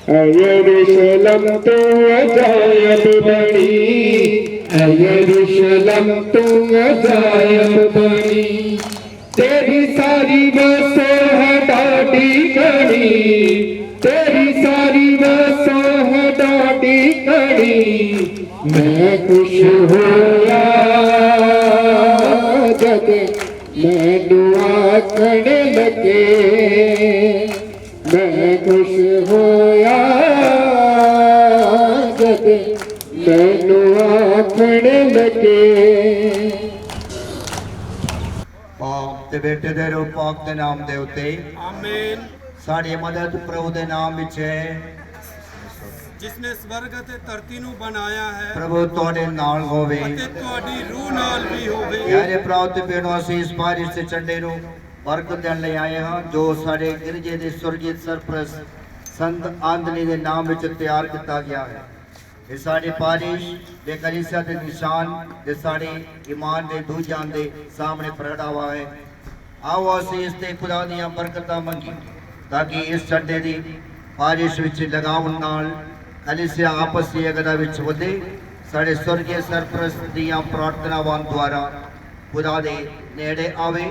यरूशलम तू अजायब बनी, यरूशलम तू अजायब बनी। तेरी सारी बसों है डाडी कड़ी, तेरी सारी बसों है डाडी कड़ी। मैं खुश होया जब मैं दुआ करने लगे, मैं खुश होया जब मैनू आखण लगे। पाक ते बेटे दे रो पाक दे नाम दे उते आमीन। साड़ी मदद प्रभु दे नाम विच है जिसने स्वर्ग ते धरती नू बनाया है, प्रभु तोड़े नाल होवे ते तोड़ी रूह नाल भी होवे। यारे प्राव ते बेनो असी इस बारिश से चंडे नु बरकत देन ले आए हां जो साडे गिरजे दे स्वर्गीय सरप्रस्त संत आंदनी दे नाम विच तैयार किया गया है। ये साडे बारिश दे कलीसिया दे निशान दे साडे ईमान दे दूजां दे सामने प्रगटावा है। आओ असी इस ते खुदा दी बरकतां मंगी ताकि इस चंडे दी बारिश विच लगावन नाल कलीसिया आपस दी अगदा विच वधे। साडे स्वर्गीय सरप्रस्त दियां प्रार्थनावां द्वारा खुदा दे नेड़े आवे।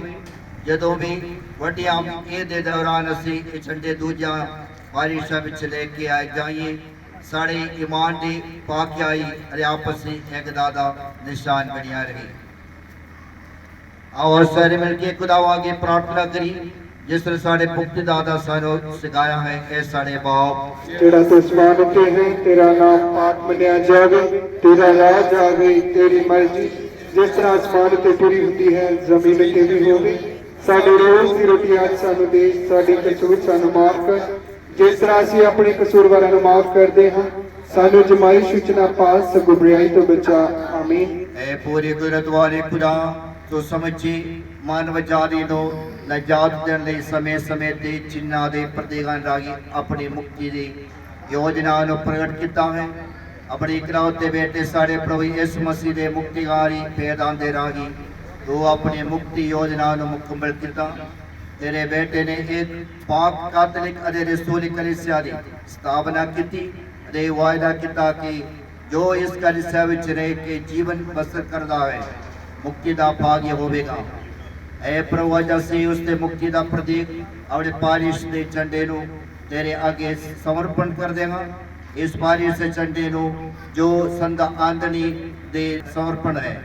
जदों भी वड्डियां ईद दे दौरान असी इह झंडे दूजा बारिशां विच लेके आए जाइए, साडे ईमान दी पाकियाई अते आपसी एकता दा निशान बनिया रहे। आओ सारे मिलके खुदावा अगे प्रार्थना करी जिस तरह साडे मुक्तिदाता सानू सिखाया है। ए साडे बाप तेरा आसमान ते है, तेरा नाम पाक मनिया जावे, तेरा राज आवे, तेरी मर्जी जिस तरह आसमान ते पूरी होती है जमीन ते भी होवे। साडे रोज दी रोटी आज सानू दे, साडे कसूर सानू माफ कर जिस तरह असीं अपने कसूरवारां नूं माफ करदे हां। सानू जमाइश विच ना पा, सगों बुराई तो बचा। आमीन। ए पूरी कुदरत वाले खुदा तो समझी मानव जाति नो नजात देने लई समय समय ते चिन्हां दे प्रतीकां राही अपनी मुक्ति दी योजना नु प्रगट किया है। अपने इकलौते बेटे साडे प्रभु यीशु मसीह दे मुक्तिकारी पैदान दे राही तो अपनी मुक्ति योजना नु मुकम्मल किया। तेरे बेटे ने एक पाक कैथोलिक अते रसूली कलीसिया दी स्थापना की ते वायदा किया कि जो इस कलीसिया विच रह के जीवन बसर करदा है मुक्ति दा भाग्य होवेगा। ऐ प्रभु अज असीं उसते मुक्ति दा प्रतीक अपने बारिश दे झंडे नूं तेरे आगे समर्पण कर देगा। इस बारिश दे झंडे नूं जो संत आंदनी दे समर्पण है।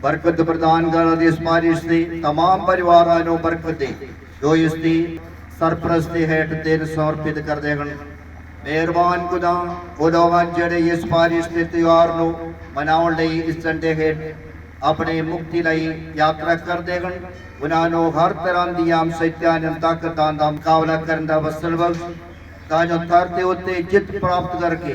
बरकत प्रदान कर इस बारिश दे तमाम परिवारां नूं बरकत दे जो इसकी सरप्रस्ती हेठ तेन समर्पित कर देगन। मेहरबान खुदावन जेड़े इस बारिश के त्योहार नूं मनाउण लई इस झंडे हेठ अपनी मुक्ति लई यात्रा कर देगन। उन्हां नूं हर तरह दीआं शैतान ताकतां दा मुकाबला करन दा वसल बख्श तां जो धरती उत्ते जित प्राप्त करके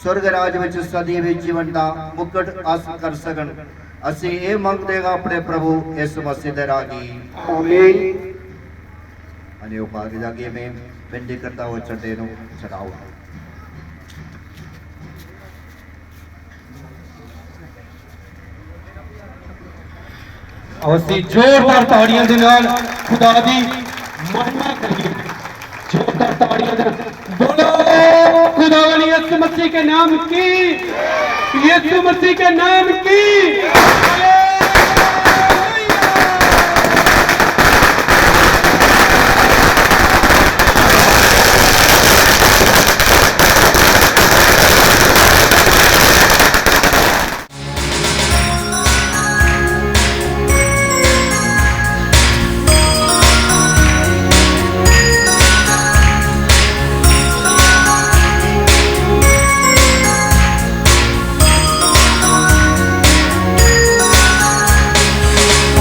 स्वर्ग राज विच सदी विच जीवन दा मुकुट हासिल कर सकन। असीं ये मंगदे हां अपने प्रभु यीशु मसीह दे राही। आमीन। अने आगे जाके मैं विनती करता हुआ झंडे नूं चढ़ाओ। असीं जोरदार ताड़ियां दे नाल खुदा दी महिमा करिए। जोरदार ताड़ियां दे बोलो खुदावंद यीशु मसीह के नाम की, यीशु मसीह के नाम की।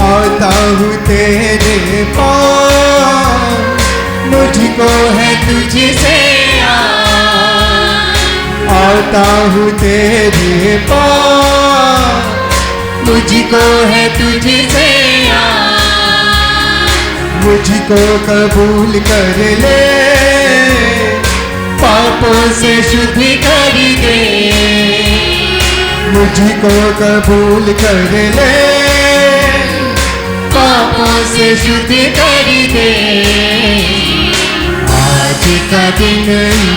आता हूँ तेरे पास, मुझको है तुझसे आता हूँ तेरे पास, मुझको है तुझसे मुझको कबूल कर ले, पापों से शुद्ध कर दे। मुझको कबूल कर ले, पापों से शुद्ध कर दे। आज का दिन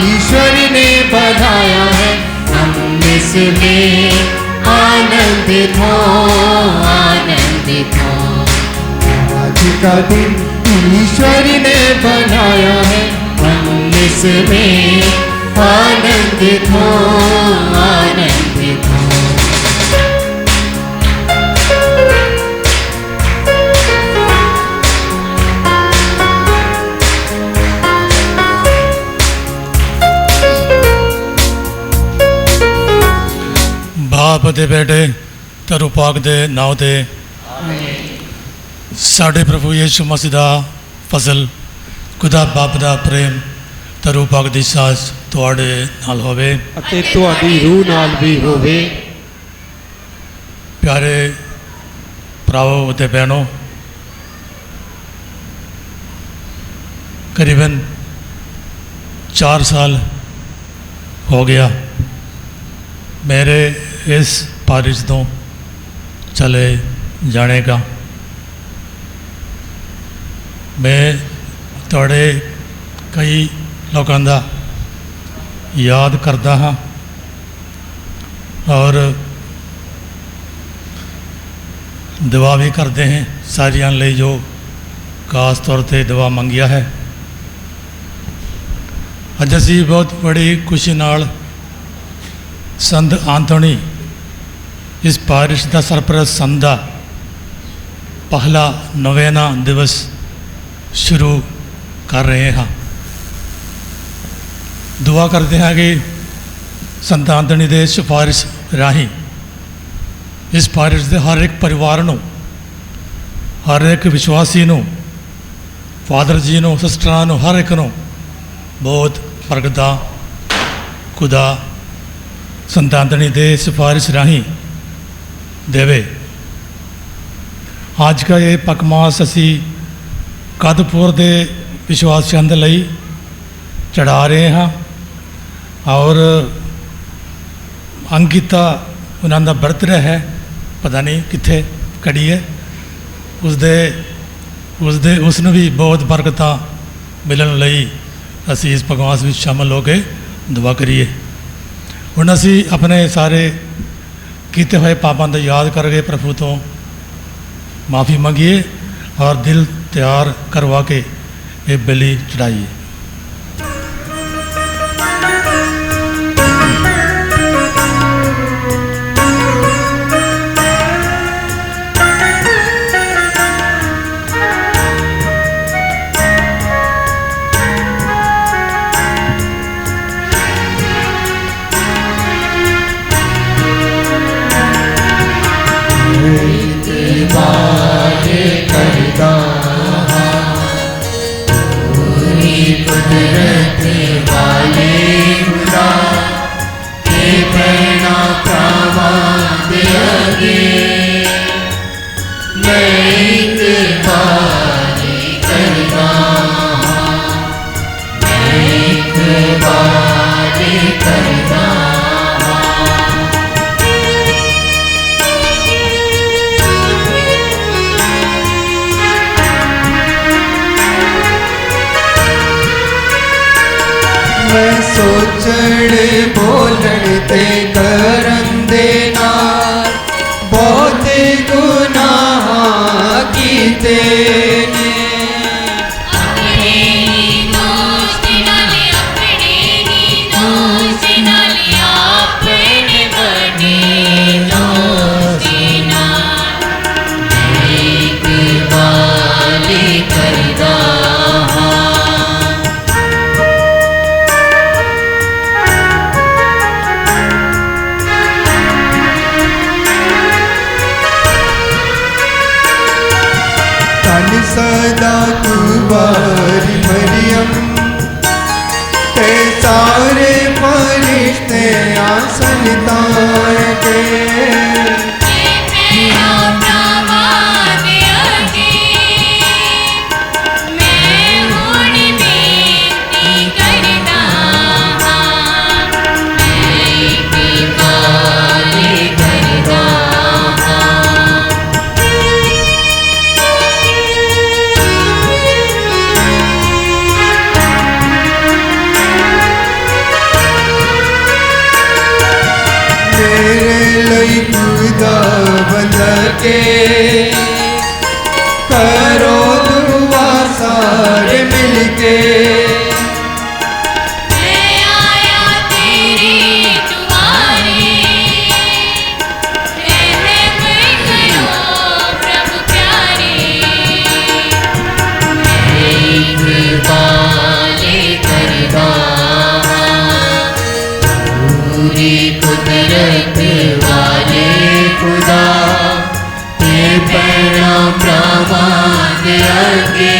ईश्वर ने बनाया है, हम इसमें आनंदित हो, आनंदित हो। आज का दिन ईश्वर ने बनाया है, हम इसमें आनंदित हो, आनंदित हो। बाप दे बेटे ते रूह पाक दे नाम ते साढ़े प्रभु यीशु मसीह दा फजल, खुदा बाप दा प्रेम ते रूह पाक दी साथ तुहाडे नाल होवे ਅਤੇ ਤੁਹਾਡੀ ਰੂਹ ਨਾਲ ਵੀ ਹੋਵੇ। प्यारे भरावो ते बहनों, करीबन 4 साल हो गया मेरे इस पारिश तो चले जाने का। मैं थोड़े कई लोगों का याद करता हाँ और दुआ भी करते हैं सारियां ले जो खास तौर पर दुआ मंगिया है। अज असी बहुत बड़ी खुशी नाल संत आंतोनी इस पारिश का सरप्रस्त संत का पहला नवेना दिवस शुरू कर रहे हैं। दुआ करते हैं कि संत आंतोनी के सिफारिश राही इस पारिश के हर एक परिवार नूं, हर एक विश्वासी नूं, फादर जी नूं, सिस्टरां नूं, हर एक नूं बहुत बरकतां खुदा संत आंतोनी दे सिफारिश राही देवे। आज का ये पकमास असी कदपुर के विश्वास चंद लई चढ़ा रहे हैं और अंकिता उन्होंने बर्थडे है, पता नहीं कितने कड़ी है, उसने भी बहुत बरकतां मिलन लई असी इस पकवास में शामिल हो के दुआ करिए। हुण असी अपने सारे किए हुए पापों को याद करके प्रभु तो माफ़ी मंगिए और दिल तैयार करवा के ये बलि चढ़ाइए। मैं सोचण बोलण ते करन दे नाल बहुत गुनाह कीते ने। सदा तू बारी मरियम ते सारे फरिश्ते आसन तार के। के करो दुआ सारे मिलके कुदरत वाले खुदा ते पैरां प्रमाण आगे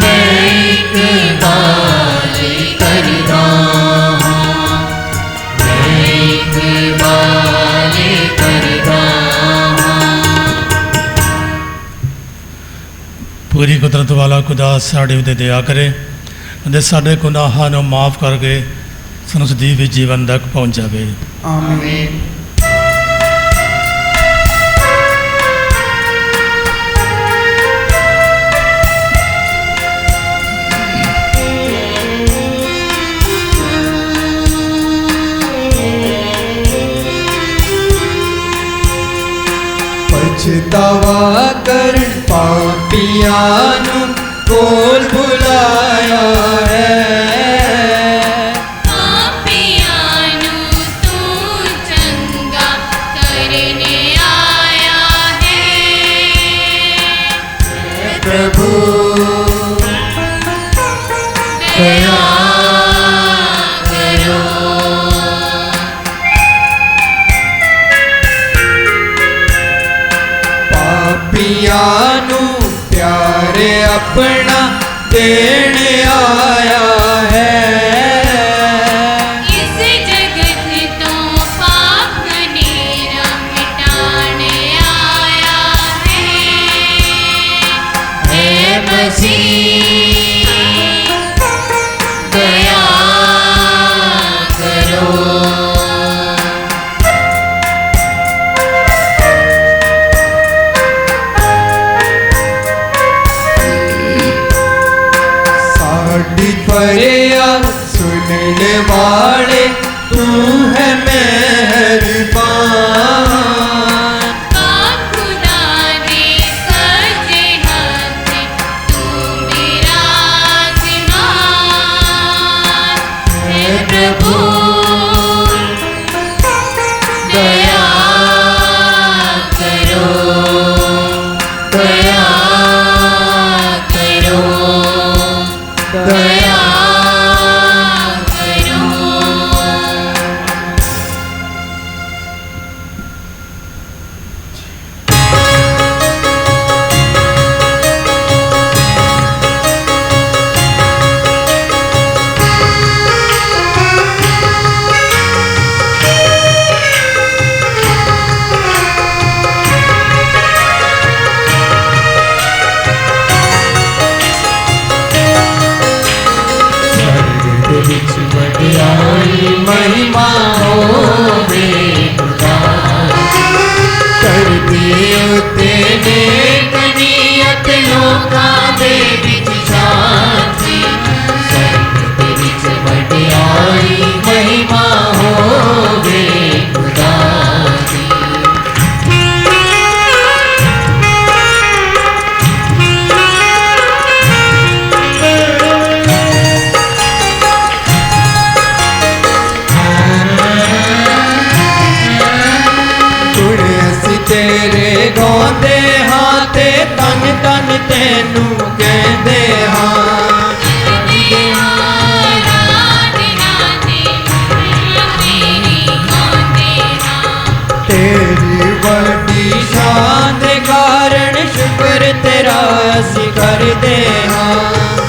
मैं इकबाल करदा हां मैं इकबाल करदा हां। पूरी कुदरत वाला खुदा साढ़े उत्ते दया करे ਅਤੇ ਸਾਡੇ ਗੁਨਾਹਾਂ ਨੂੰ ਮਾਫ ਕਰਕੇ ਸਾਨੂੰ ਸਦੀਵੀ ਜੀਵਨ ਤੱਕ ਪਹੁੰਚਾਵੇ। आमीन। पछतावा कर पापियां नूं कोल बुलाया है प्रभु दया करो। पापियां नूं प्यारे अपना देने आया है इस जगत तो पाप खनेरा मिटाने आया है मसीह दया करो। साडी फरियाद सुनने वाले तू है मेहरबान खुदा दे सजे हाथ तू मेरा सिमान है प्रभु दया करो दया करो दया करो। विच वडियाई महिमा होवे खुदा कर दियो तेने कनियत लोकां दे विच शांति स्वर्ग दे विच वडियाई महिमा होवे खुदा दी। तुड़े असी तेरे गांदे हाँ ते तन तन तेनू कहंदे हाँ तेरी बड़ी शान दे कारण शुक्र तेरा असी करदे हाँ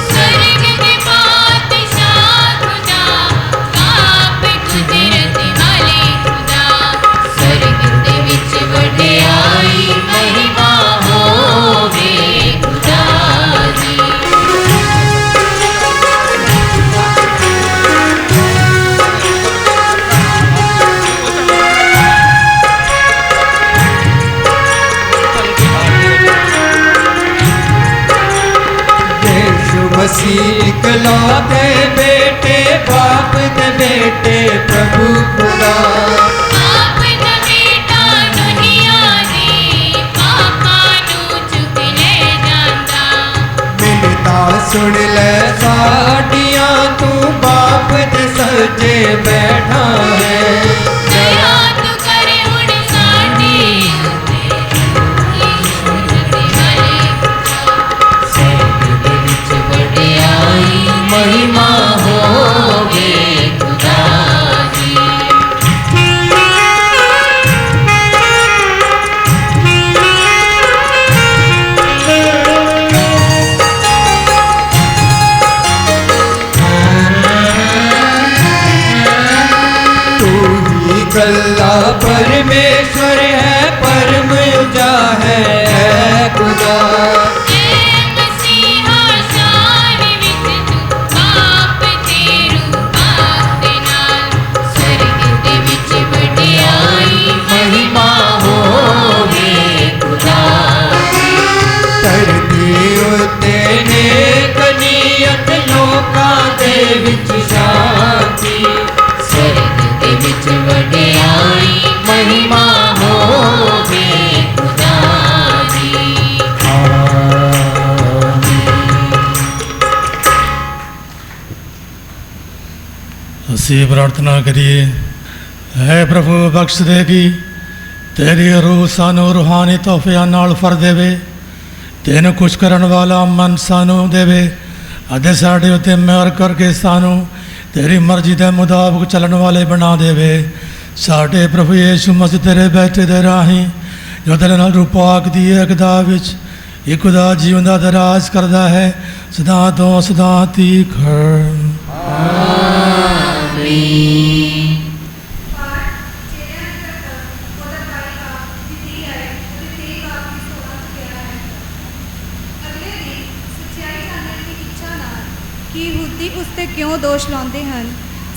स्वर्ग दे बादशाह खुदा आप कुदरत वाले खुदा स्वर्ग दे विच वडियाई महिमा होवे खुदा दी। यीशु मसीह इकलौते बेटे बाप दे बेटे प्रभु खुदा आप दा बेटा दुनिया जे बैठा है दया तू करे हुण साडी उत्ते ईश्वर दे वाले स्वर्ग दे विच वडियाई महिमा होवे खुदा दी। कल्ला परमेश्वर है परम उजा है खुदा। ए मसीहा शान विच तू आप तेरू बाप दे नाल स्वर्ग दे विच वडियाई महिमा होवे खुदा। धरती उत्ते नेक नियत लोकां दे विच शांति स्वर्ग दे विच वडियाई महिमा होवे खुदा दी। ਅਸੀਂ ਪ੍ਰਾਰਥਨਾ ਕਰੀਏ। ਹੈ ਪ੍ਰਭੂ ਬਖਸ਼ ਦੇਗੀ ਤੇਰੀ ਰੂਹ ਸਾਨੂੰ ਰੂਹਾਨੀ ਤੋਹਫਿਆਂ ਨਾਲ ਭਰ ਦੇਵੇ, ਤੈਨੂੰ ਖੁਸ਼ ਕਰਨ ਵਾਲਾ ਮਨ ਸਾਨੂੰ ਦੇਵੇ ਅਤੇ ਸਾਡੇ ਉੱਤੇ ਮਿਹਰ ਕਰਕੇ ਸਾਨੂੰ ਤੇਰੀ ਮਰਜ਼ੀ ਦੇ ਮੁਤਾਬਕ ਚੱਲਣ ਵਾਲੇ ਬਣਾ ਦੇਵੇ। ਸਾਡੇ ਪ੍ਰਭੂ ਯੀਸ਼ੂ ਮਸੀਹ ਤੇਰੇ ਬੈਠੇ ਦੇ ਰਾਹੀਂ ਜੋ ਤੇਰੇ ਨਾਲ ਰੂਪਾਕ ਦੀ ਏਕਤਾ ਵਿੱਚ ਇੱਕ ਖੁਦਾ ਜੀਵਨ ਦਾ ਦਰਾਜ ਕਰਦਾ ਹੈ ਸਦਾ ਤੋਂ ਸਦਾ ਤੀਕ। ਕਿ ਯਹੂਦੀ ਉਸ 'ਤੇ ਕਿਉਂ ਦੋਸ਼ ਲਾਉਂਦੇ ਹਨ।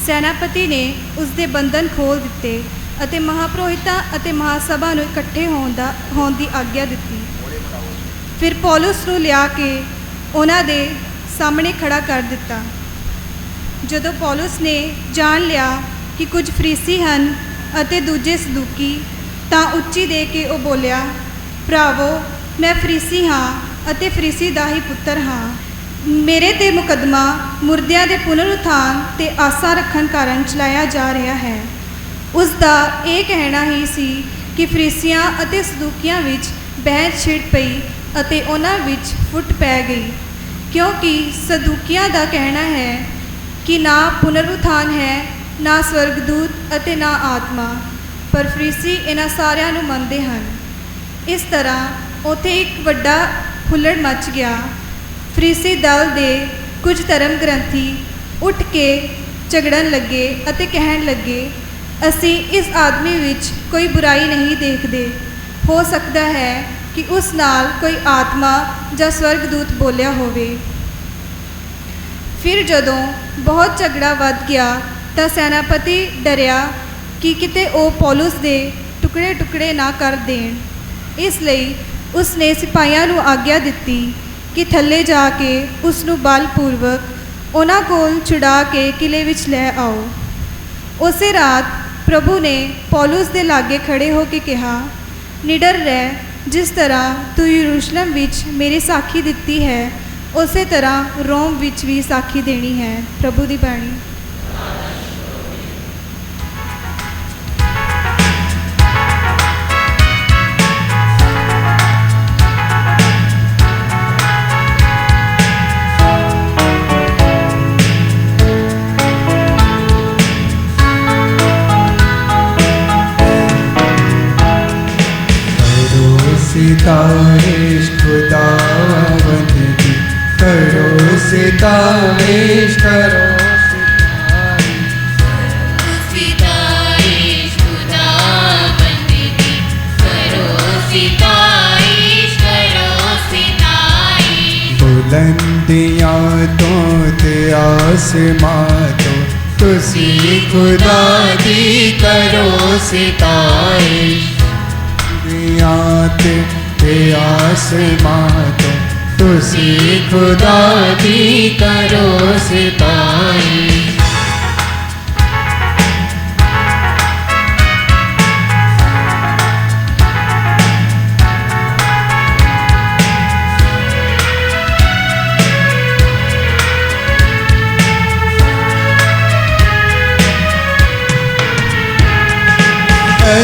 ਸੈਨਾਪਤੀ ਨੇ ਉਸ ਦੇ ਬੰਧਨ ਖੋਲ੍ਹ ਦਿੱਤੇ ਅਤੇ ਮਹਾਪੁਰੋਹਿਤਾਂ ਅਤੇ ਮਹਾਸਭਾ ਨੂੰ ਇਕੱਠੇ ਹੋਣ ਦੀ ਆਗਿਆ ਦਿੱਤੀ। ਫਿਰ ਪੌਲੁਸ ਨੂੰ ਲਿਆ ਕੇ ਉਹਨਾਂ ਦੇ ਸਾਹਮਣੇ ਖੜਾ ਕਰ ਦਿੱਤਾ। ਜਦੋਂ ਪੌਲੁਸ ਨੇ ਜਾਣ ਲਿਆ ਕਿ ਕੁਝ ਫਰੀਸੀ ਹਨ ਅਤੇ ਦੂਜੇ ਸਦੂਕੀ, ਤਾਂ ਉੱਚੀ ਦੇ ਕੇ ਉਹ ਬੋਲਿਆ, ਭਰਾਵੋ, ਮੈਂ ਫਰੀਸੀ ਹਾਂ ਅਤੇ ਫਰੀਸੀ ਦਾ ਹੀ ਪੁੱਤਰ ਹਾਂ। ਮੇਰੇ 'ਤੇ ਮੁਕੱਦਮਾ ਮੁਰਦਿਆਂ ਦੇ ਪੁਨਰ ਉਥਾਨ 'ਤੇ ਆਸਾਂ ਰੱਖਣ ਕਾਰਨ ਚਲਾਇਆ ਜਾ ਰਿਹਾ ਹੈ। ਉਸ ਦਾ ਇਹ ਕਹਿਣਾ ਹੀ ਸੀ ਕਿ ਫਰੀਸੀਆਂ ਅਤੇ ਸਦੂਕੀਆਂ ਵਿੱਚ ਬਹਿਸ ਛਿੜ ਪਈ ਅਤੇ ਉਹਨਾਂ ਵਿੱਚ ਫੁੱਟ ਪੈ ਗਈ, ਕਿਉਂਕਿ ਸਦੂਕੀਆਂ ਦਾ ਕਹਿਣਾ ਹੈ ਕਿ ਨਾ ਪੁਨਰ ਉਥਾਨ ਹੈ, ਨਾ ਸਵਰਗਦੂਤ ਅਤੇ ਨਾ ਆਤਮਾ, ਪਰ ਫਰੀਸੀ ਇਹਨਾਂ ਸਾਰਿਆਂ ਨੂੰ ਮੰਨਦੇ ਹਨ। ਇਸ ਤਰ੍ਹਾਂ ਉੱਥੇ ਇੱਕ ਵੱਡਾ ਹੁੱਲੜ ਮਚ ਗਿਆ। ਫਰੀਸੀ ਦਲ ਦੇ ਕੁਝ ਧਰਮ ਗ੍ਰੰਥੀ ਉੱਠ ਕੇ ਝਗੜਨ ਲੱਗੇ ਅਤੇ ਕਹਿਣ ਲੱਗੇ, ਅਸੀਂ ਇਸ ਆਦਮੀ ਵਿੱਚ ਕੋਈ ਬੁਰਾਈ ਨਹੀਂ ਦੇਖਦੇ। ਹੋ ਸਕਦਾ ਹੈ ਕਿ ਉਸ ਨਾਲ ਕੋਈ ਆਤਮਾ ਜਾਂ ਸਵਰਗਦੂਤ ਬੋਲਿਆ ਹੋਵੇ। ਫਿਰ ਜਦੋਂ ਬਹੁਤ ਝਗੜਾ ਵੱਧ ਗਿਆ ਤਾਂ ਸੈਨਾਪਤੀ ਡਰਿਆ ਕਿ ਕਿਤੇ ਉਹ ਪੌਲੁਸ ਦੇ ਟੁਕੜੇ ਟੁਕੜੇ ਨਾ ਕਰ ਦੇਣ। ਇਸ ਲਈ ਉਸ ਨੇ ਸਿਪਾਹੀਆਂ ਨੂੰ ਆਗਿਆ ਦਿੱਤੀ ਕਿ ਥੱਲੇ ਜਾ ਕੇ ਉਸ ਨੂੰ ਬਲਪੂਰਵਕ ਉਹਨਾਂ ਕੋਲ ਛੁਡਾ ਕੇ ਕਿਲੇ ਵਿੱਚ ਲੈ ਆਓ। ਉਸੇ ਰਾਤ ਪ੍ਰਭੂ ਨੇ ਪੌਲੁਸ ਦੇ ਲਾਗੇ ਖੜੇ ਹੋ ਕੇ ਕਿਹਾ, ਨਿਡਰ ਰਹਿ, ਜਿਸ ਤਰ੍ਹਾਂ ਤੂੰ ਯਰੂਸ਼ਲਮ ਵਿੱਚ ਮੇਰੀ ਸਾਖੀ ਦਿੱਤੀ ਹੈ, ਉਸੇ ਤਰ੍ਹਾਂ ਰੋਮ ਵਿੱਚ ਵੀ ਸਾਖੀ ਦੇਣੀ ਹੈ। ਪ੍ਰਭੂ ਦੀ ਬਾਣੀ। सितारेश खुदावंद की करो सितारेश करो सिताईश खुदावंद दी करो सिताईश करो सिताईश। बुलंदियाँ तो ते आसमां तो तुसी खुदा दी करो सितारेश। ते आसमां तो तुसी खुदा दी करो सितारेश।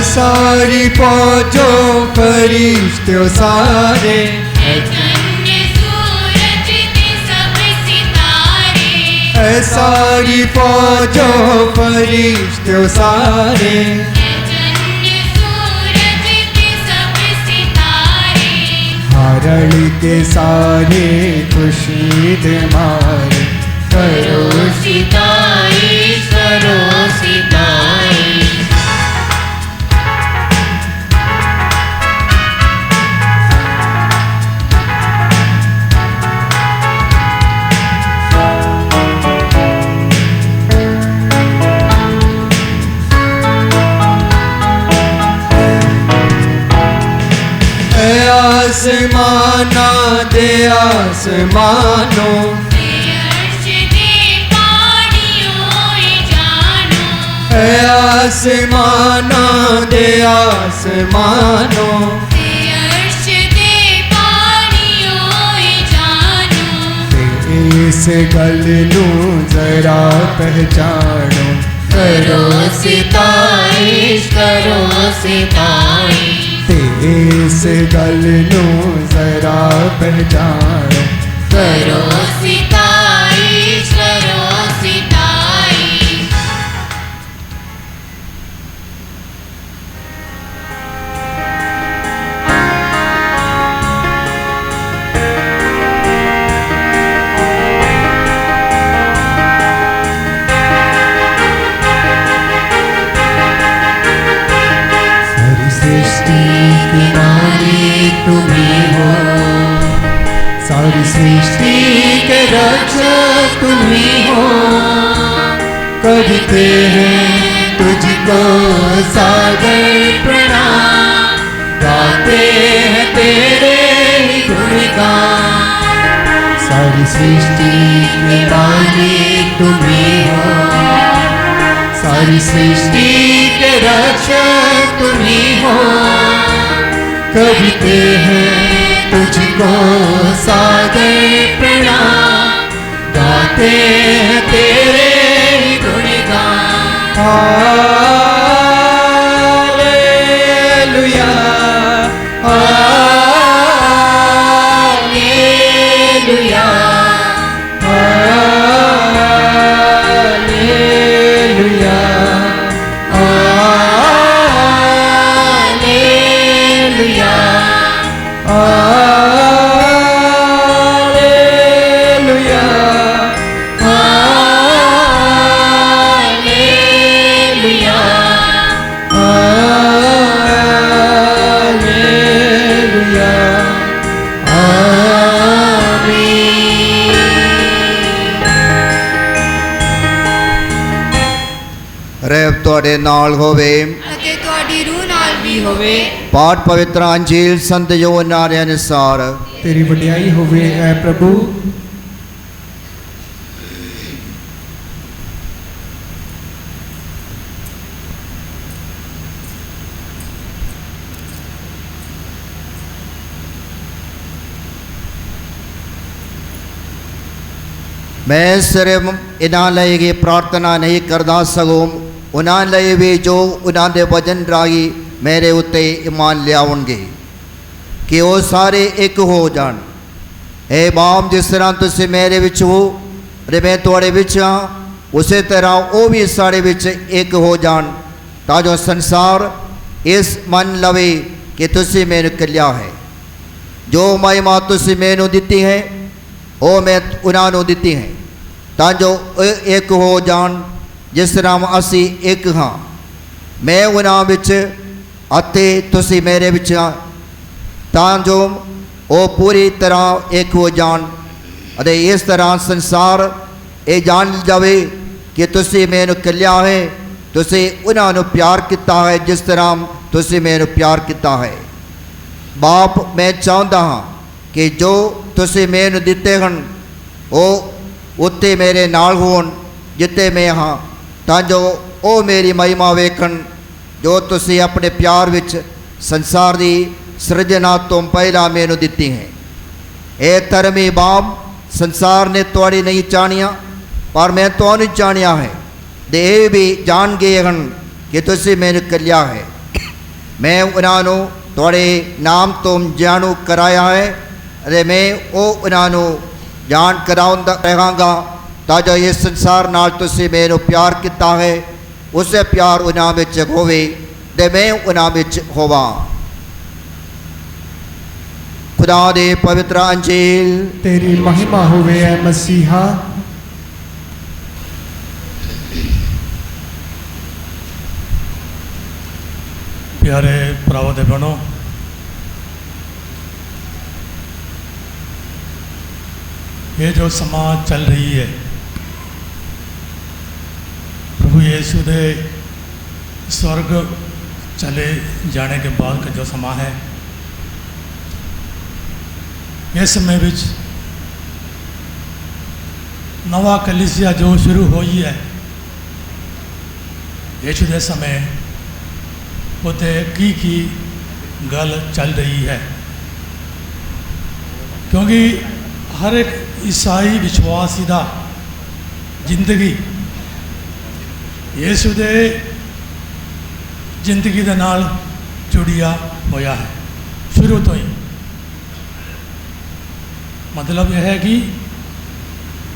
सारी फौजों फरिश्तों सारे चंद्र सूरज ते सब सितारे सारी फौजों फरिश्तों सारे चंद्र सूरज ते सब सितारे हरण के सारे खुशी दे मारे करो सिताई करो सिताई आसमाना दे आसमानों अर्श दे पानियों जानो आसमाना दे आसमानों अर्श दे पानियों जानो इस गल नू जरा पहचानो करो सिताई करो सिताई इस गल नू जरा पहचानो करो सिताई करो सिताई सारी सृष्टि के मालिक तुम्ही हो सारी सृष्टि के रक्षक तुम्ही हो करते हैं तुझको सादर प्रणाम गाते हैं तेरे ही गुणगान सारी सृष्टि के मालिक तुम्ही हो सारी सृष्टि के रक्षक तुम्ही हो करते हैं तुझको सादर प्रणाम गाते हैं तेरे ही गुणगान hallelujah hallelujah hallelujah hallelujah hallelujah hallelujah hallelujah ਰਹਿਬ ਤੁਹਾਡੇ ਨਾਲ ਹੋਵੇ। ਅਤੇ ਤੁਹਾਡੀ ਰੂਹ ਨਾਲ ਵੀ ਹੋਵੇ। ਪਾਠ ਪਵਿੱਤਰ ਅੰਜੀਲ ਸੰਤ ਯੋਹਨਾ ਦੇ ਅਨੁਸਾਰ। तेरी वडियाई होवे ऐ प्रभु। मैं सिर्फ इन्हां ਲਈ ही प्रार्थना नहीं करदा सगों उन्हां ਲਈ भी जो उन्हां दे वचन राही मेरे उत्ते ईमान लियाउणगे कि वो सारे एक हो जान। हे बाप जिस तरह तुसीं मेरे विच हो ते मैं तुहाडे विच हाँ उसे तरह वो भी साढ़े विच एक हो जान ताजो संसार इस मन लवे कि तुसीं मैनूं कलिया है। जो महिमा तुसीं मैनूं दित्ती है वो मैं उन्हां नूं दित्ती है ताजो एक हो जान जिस तरह असी एक हाँ। मैं उन्हां विच अते तुसीं मेरे विच हाँ ताजो वो पूरी तरह एक हो जान अते इस तरह संसार ये जान जावे कि तुसीं मैनूं कलिया है तुसीं उन्हां नूं प्यार किता है जिस तरह तुसीं मैनूं प्यार किता है। बाप मैं चाहता हाँ कि जो तुसीं मैनूं दिते हन वो उत्ते मेरे नाल होण जिते मैं हाँ ताजो वो मेरी महिमा वेखण जो तुसीं अपने प्यार विच संसार दी सृजना तो पहला मैनूं दित्ती है। ए धर्मी बाप संसार ने तुहाड़ी नहीं चाहनिया पर मैं तुहानूं चाहनिया है ते ये भी जान गए हन कि तुसीं मैनूं कलिया है। मैं उन्होंने थोड़े नाम तो जाणू कराया है अरे मैं वो उन्होंने जान कराउंदा रहांगा ताजो ये संसार नाल तुसी मैनू प्यार किता है उसे प्यार उन्हां विच होवे ते मैं उन्हां विच होवां। खुदा दे पवित्र अंजील तेरी महिमा होवे ऐ मसीहा। प्यारे भरावो ते भैणों, ये जो समाज चल रही है प्रभु यीशु दे स्वर्ग चले जाने के बाद का जो समा है, इस समय विच नवा कलीसिया जो शुरू हुई है यीशु दे समय उते की गल चल रही है, क्योंकि हर एक ईसाई विश्वासी दा जिंदगी यीशु दे जिंदगी दे नाल जुड़िया होया है शुरू तो ही। मतलब यह है कि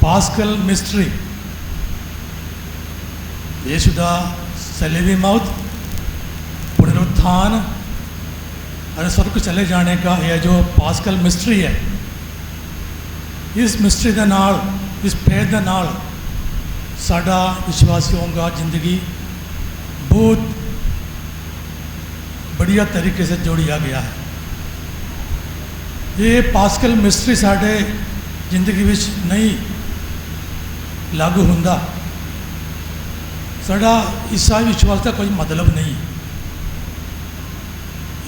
पास्कल मिस्ट्री यीशु दा सलीबी मौत, पुनरुत्थान और स्वर्ग चले जाने का यह जो पास्कल मिस्ट्री है, इस मिस्ट्री के नाल, इस फेथ के नाल साडा विश्वासियों का जिंदगी बहुत बढ़िया तरीके से जोड़िया गया है। ये पास्कल मिस्ट्री साडे जिंदगी विच नहीं लागू हुंदा, साडा ईसाई विश्वास का कोई मतलब नहीं।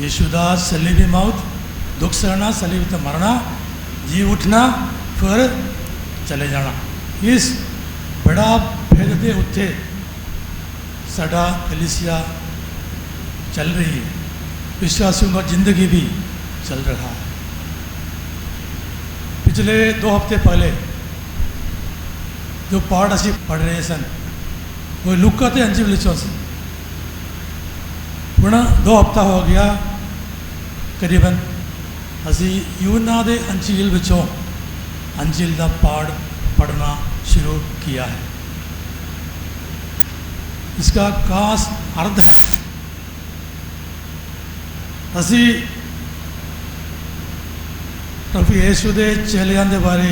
यीशु दा सलीबी मौत, दुख सहना, सलीब ते मरना, जी उठना, फिर चले जाना, इस बड़ा भेद दे उत्ते साडा कलीसिया चल रही है, विश्वासियों का जिंदगी भी चल रहा है। पिछले 2 हफ्ते पहले जो पाठ असी पढ़ रहे सन वो लुका ते अंजील विचों से हुण 2 हफ्ता हो गया करीबन असी यूहन्ना दे अंजील विचों अंजील का पाठ पढ़ना शुरू किया है। इसका खास अर्थ है असी प्रभु यीशु दे चेलियां दे बारे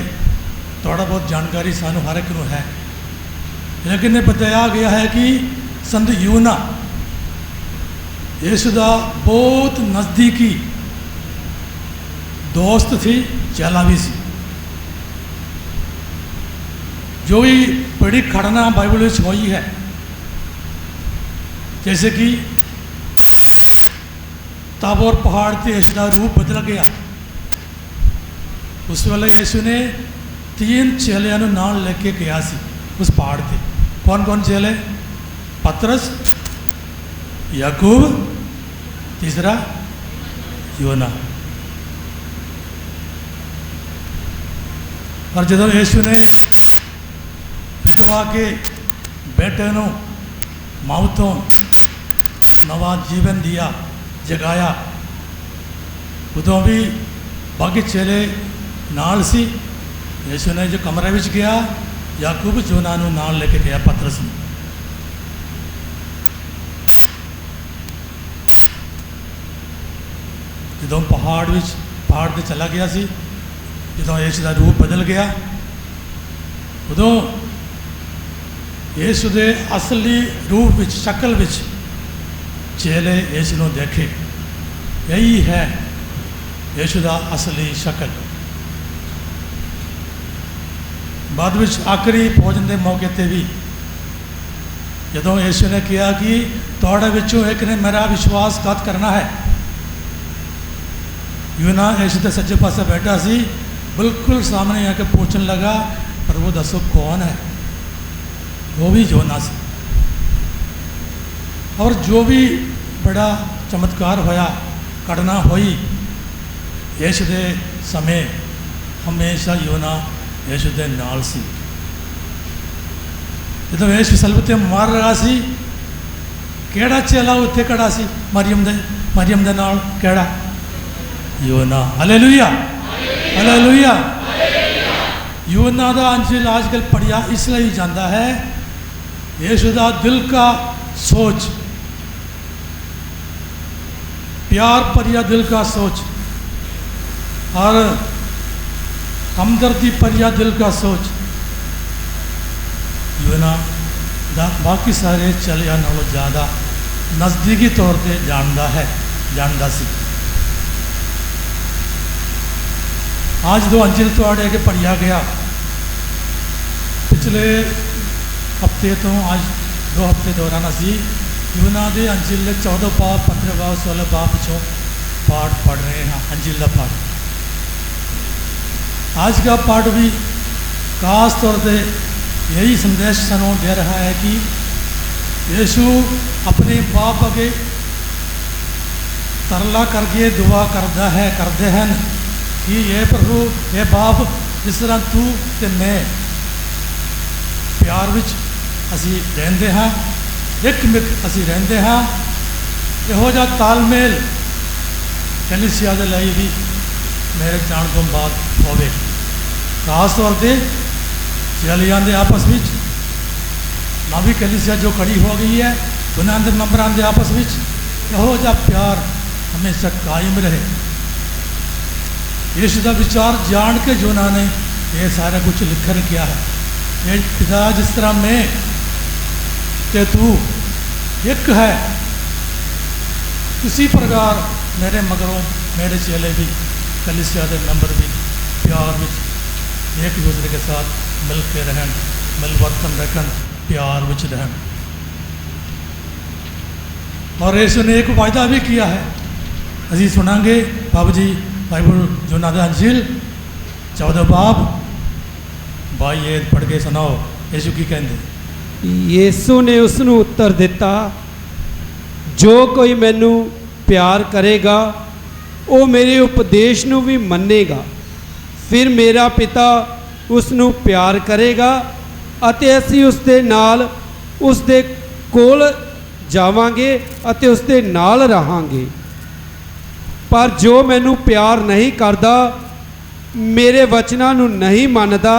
थोड़ा बहुत जानकारी सानू हर एक नूं है, लेकिन ये बताया गया है कि संत यूहन्ना यीशु दा बहुत नज़दीकी दोस्त थी, चेला भी सी। जो भी बड़ी घटना बाइबल में हुई है, जैसे कि ताबोर पहाड़ से यीशु का रूप बदल गया, उस वेले यीशु ने 3 चेलियां नूं नाल लेके गया सी उस पहाड़ पे। कौन कौन चेले? पतरस, याकूब, तीसरा यूहन्ना। और जब यीशु ने विधवा के बेटे नूं मौतों नवा जीवन दिया, जगाया, उदों भी बाकी चेले नाल सी। यीशु ने जो कमरे विच गया, याकूब यूहन्ना नूं नाल लेके गया, पतरस नूं। जदों पहाड़ ते चला गया सी, जदों यीशु का रूप बदल गया, उदों यीशु के असली रूप विच, शक्ल विच चेले यीशु नूं देखे। यही है यीशु का असली शक्ल। बाद विच आखिरी भोजन के मौके पर भी जदों यीशु ने कहा कि तुहाडे विचों एक ने मेरा विश्वासघात करना है, यूहन्ना यीशु के सज्जे पासे बैठा सी, बिल्कुल सामने आके पूछने लगा, प्रभु दसो कौन है? वो भी यूहन्ना से। और जो भी बड़ा चमत्कार होया, घटना हुई यीशु के समय, हमेशा यूहन्ना यीशु के नाल सी। जब यीशु सलबते मार रहा सी, ਕਿਹੜਾ ਚੇਲਾ ਉੱਥੇ ਖੜਾ ਸੀ ਮਰੀਮ ਦੇ ਨਾਲ? ਕਿਹੜਾ? ਯੋਨਾ। Hallelujah, hallelujah. ਯੋਨਾ ਦਾ ਅੰਜੀਲ ਅੱਜ ਕੱਲ੍ਹ ਪੜ੍ਹਿਆ ਇਸ ਲਈ ਜਾਂਦਾ ਹੈ, ਯीशु ਦਾ ਦਿਲ का सोच, प्यार भरिया दिल का सोच और हमदर्दी भरिया दिल का सोच यूना बाकी सारे चलिया नालों ज़्यादा नज़दीकी तौर पर जानता सी। आज दो अंजिल थोड़े अगे पढ़िया गया, पिछले हफ्ते तो आज 2 हफ्ते दौरान असी यूना के अंजिल 14 पाप 15 पाप 16 पाप पिछों पाठ पढ़ रहे हैं। अंजिल का पाठ, आज का पाठ भी खास तौर पे यही संदेश सानू दे रहा है कि यीशु अपने बाप अगे तरला करके दुआ करते हैं कि ये प्रभु, ये बाप, जिस तरह तू ते मैं प्यार विच असी रहंदे हाँ, एक मिक असी रहंदे हाँ, यहो जा तालमेल कलीसिया दे लई भी मेरे जान तो बाद होवे। खास तौर पर चलियां दे आपस में नवी कलीसिया जो खड़ी हो गई है, उन्होंने नंबरां दे आपस में यहो जा प्यार हमेशा कायम रहे। यीशु का विचार जान के जो उन्होंने ये सारा कुछ लिखकर किया है। ये पिता जिस तरह मैं ते तू एक है, इसी प्रकार मेरे मगरों मेरे चेले भी कलीसिया के नंबर भी प्यार में एक दूसरे के साथ मिल के रहन, मिलवर्तन रखन, प्यार में रहन। और यीशु ने एक वायदा भी किया है, अभी सुनांगे बाबू जी बाइबल यूना दा अंजिल 14 बाब भाई ये पढ़ के सुनाओ। यीशु की कहते? यीशु ने उसनू उत्तर दिता, जो कोई मैनू प्यार करेगा वो मेरे उपदेश नू भी मन्नेगा, फिर मेरा पिता उसनू प्यार करेगा अते असी उसदे नाल उसदे कोल जावांगे अते उसदे नाल रहांगे। पर जो मैनू प्यार नहीं करदा, मेरे वचनां नू नहीं मनदा।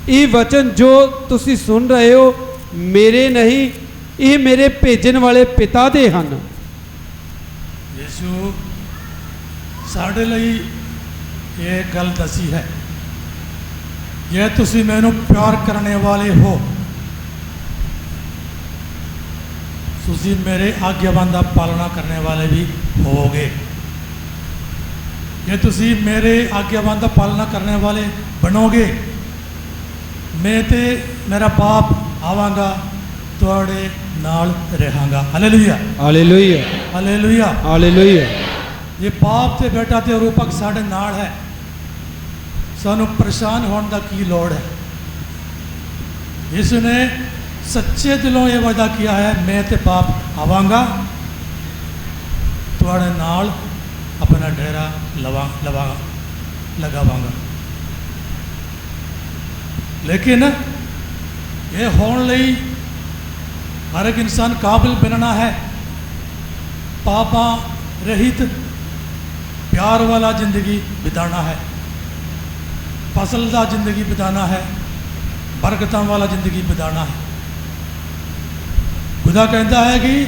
ये वचन जो तुसी सुन रहे हो मेरे नहीं, ये मेरे भेजन वाले पिता दे हन। यीशु साढ़े लई ये गल दसी है, ये तुसी मैनू प्यार करने वाले हो, तुसी मेरे आज्ञावान दा पालना करने वाले भी होगे। ये तुसी मेरे आज्ञावान दा पालना करने वाले बनोगे, मैं ते मेरा बाप आवांगा तुहाडे नाल रहांगा। Hallelujah, hallelujah, hallelujah, hallelujah. ये बाप ते बेटा ते रूपक साढ़े नाल है, सानू परेशान होने का की लोड़ है। यीशु ने सच्चे दिलों ये वादा किया है, मैं ते बाप आवांगा तुहाडे नाल अपना डेरा लगावांगा। लेकिन ये होने लई हर एक इंसान काबिल बनना है, पापा रहित प्यार वाला जिंदगी बिताना है, फसलदार जिंदगी बिताना है, बरकतां वाला जिंदगी बिताना है। खुदा कहता है कि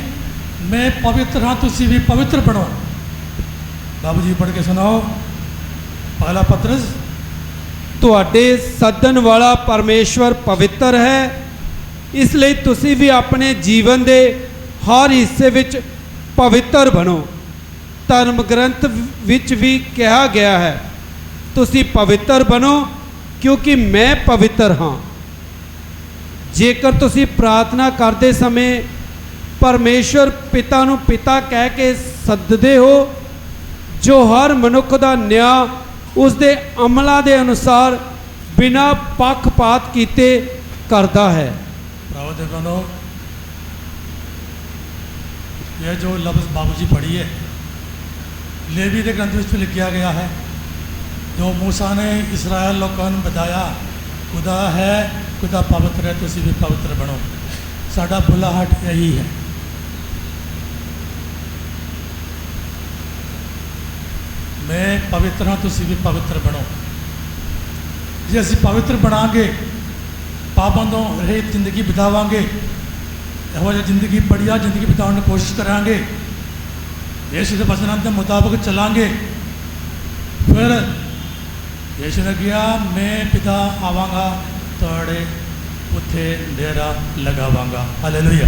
मैं पवित्र हाँ, तुसी भी पवित्र बनो। बाबू जी पढ़ के सुनाओ पहला पत्रस। तुहाडे सदन वाला परमेश्वर पवित्र है, इसलिए तुसी भी अपने जीवन के हर हिस्से विच पवित्र बनो। धर्म ग्रंथ विच भी कहा गया है, तुसी पवित्र बनो क्योंकि मैं पवित्र हाँ। जेकर तुसी प्रार्थना करते समय परमेश्वर पिता नू पिता कह के सददे हो, जो हर मनुख का न्याय उसके अमलों के अनुसार बिना पक्षपात कीते करता है। बनो ये जो लफ्ज़ बाबूजी पढ़ी है, लेवी के ग्रंथ में लिखा गया है, जो मूसा ने इसराइल लोगों ने बताया खुदा है, खुदा पवित्र है, तुसी भी पवित्र बनो। साडा बुलाहट यही है। मैं पवित्र हाँ तुसी भी पवित्र बनो। जे असीं पवित्र बनांगे, पापां तो रहित जिंदगी बितावांगे, ਇਹੋ ਜਿਹੀ ਜ਼ਿੰਦਗੀ बढ़िया ਜ਼ਿੰਦਗੀ ਬਿਤਾਉਣ ਦੀ ਕੋਸ਼ਿਸ਼ ਕਰਾਂਗੇ, ਯीशु ਦੇ ਵਚਨਾਂ ਦੇ ਮੁਤਾਬਕ ਚੱਲਾਂਗੇ, ਫਿਰ ਯीशु ਨੇ ਕਿਹਾ मैं पिता आवांगा ਤੁਹਾਡੇ ਉੱਥੇ ਡੇਰਾ ਲਗਾਵਾਂਗਾ। ਹਾਲੇਲੂਇਆ।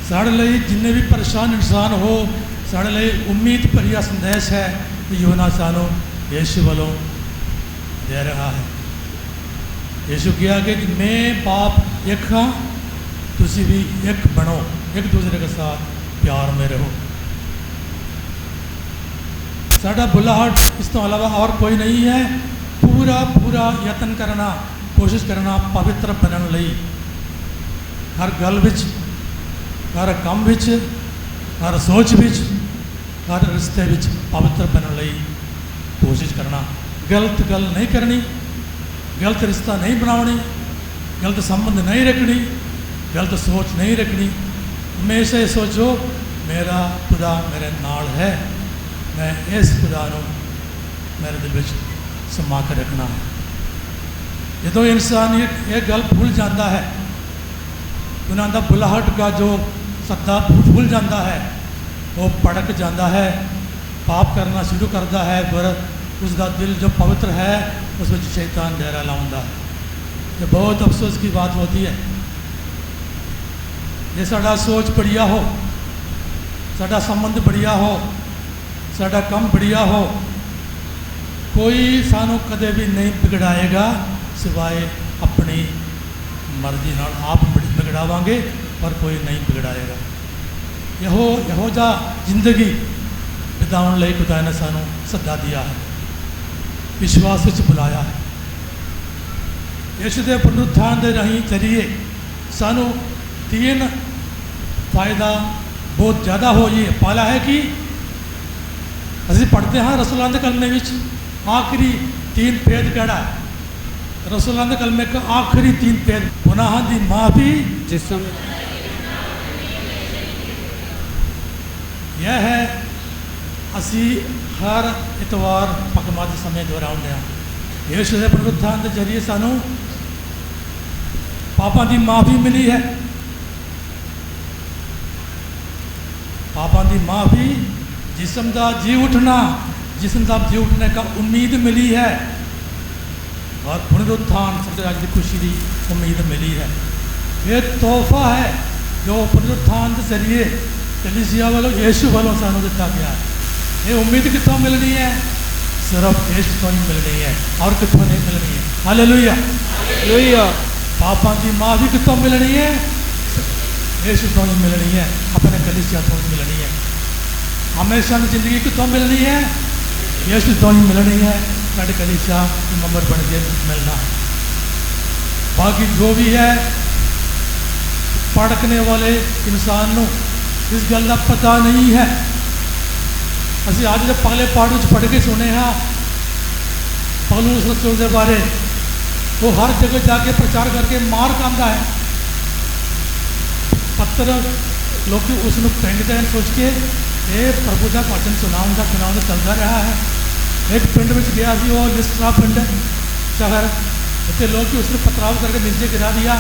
ਸਾਡੇ ਲਈ ਜਿੰਨੇ ਵੀ ਪਰੇਸ਼ਾਨ ਇਨਸਾਨ ਹੋ, ਸਾਡੇ ਲਈ ਉਮੀਦ ਭਰਿਆ ਸੰਦੇਸ਼ ਹੈ ਕਿ ਯੋਨਾ ਸਾਨੂੰ ਯीशु ਵੱਲੋਂ दे रहा है। यीशु किया कि मैं बाप एक हाँ तुसी भी एक बनो, एक दूसरे के साथ प्यार में रहो। साडा बुलाहट इस तो अलावा और कोई नहीं है। पूरा पूरा यत्न करना, कोशिश करना पवित्र बनने लई, हर गल विच, हर काम विच, हर सोच विच, हर रिश्ते विच पवित्र बनने लई कोशिश करना। गलत गल नहीं करनी, गलत रिश्ता नहीं बनानी, गलत संबंध नहीं रखनी, गलत सोच नहीं रखनी। हमेशा ये सोचो मेरा खुदा मेरे नाल है, मैं इस खुदा नूं मेरे दिल में समा के रखना है। जो इंसान ये गल भूल जाता है, उन्होंने दा बुलाहट का जो सत्ता भूल जाता है, वो भड़क जाता है, पाप करना शुरू करता है, फिर उसका दिल जो पवित्र है उसमें शैतान डेरा लाउंदा है। ये बहुत अफसोस की बात होती है। ये साडा सोच बढ़िया हो, साडा संबंध बढ़िया हो, साडा काम बढ़िया हो, कोई सानू कदे भी नहीं बिगड़ाएगा सिवाय अपनी मर्जी नाल आप बिगड़ावांगे, पर कोई नहीं बिगड़ाएगा। यहो जा जिंदगी बिताउण लई खुदा ने सानू सद्दा दिया है, विश्वास विच बुलाया है। यीशु के पुनरुत्थान के जरिए सानू तीन फायदा बहुत ज़्यादा हो ये पाला है कि असीं पढ़ते हैं रसूलां दे कलमे विच आखिरी तीन भेद केड़ा है? रसूलां दे कलमे का आखिरी तीन भेद गुनाहां दी माफ़ी, जिस्म यह है असी हर इतवार पकमा के समय दोहराते हैं। यीशु के पुनरुत्थान के जरिए सानू पापां की माफ़ी मिली है, पापां की माफ़ी, जिस्म का जी उठना, जिस्म का जी उठने का उम्मीद मिली है, और पुनरुत्थान सत्यराज की खुशी की उम्मीद मिली है। ये तोहफा है जो पुनरुत्थान के जरिए कलीसिया वालों यीशु वालों सानू दिता गया है। ये उम्मीद कितों मिलनी है? सिर्फ यीशु तो ही मिलनी है, और कितों नहीं मिलनी है। हालेलुया। हालेलुया। पापां की माफ़ी कितों मिलनी है? यीशु तो ही मिलनी है, अपने कलीसिया तो ही मिलनी है। हमेशा की जिंदगी कितों मिलनी है? यीशु तो ही मिलनी है, साढ़े कलीसिया मेंबर बन के मिलना है। बाकी जो भी है भड़कने वाले इंसान को इस गल का पता नहीं है। असी आज जब पहले पाठ में पढ़ के सुने हाँ पौलुस रसूल के बारे, वो हर जगह जाके प्रचार करके मार खांदा है। पत्थर लोग उसमें फेंकते हैं सोच के ये प्रभु का वचन सुनाऊंगा चलता रहा है। एक पिंड में गया सी, वो लिस्ट्रा पिंड शहर, इतने लोग उसने पथराव करके नीचे गिरा दिया,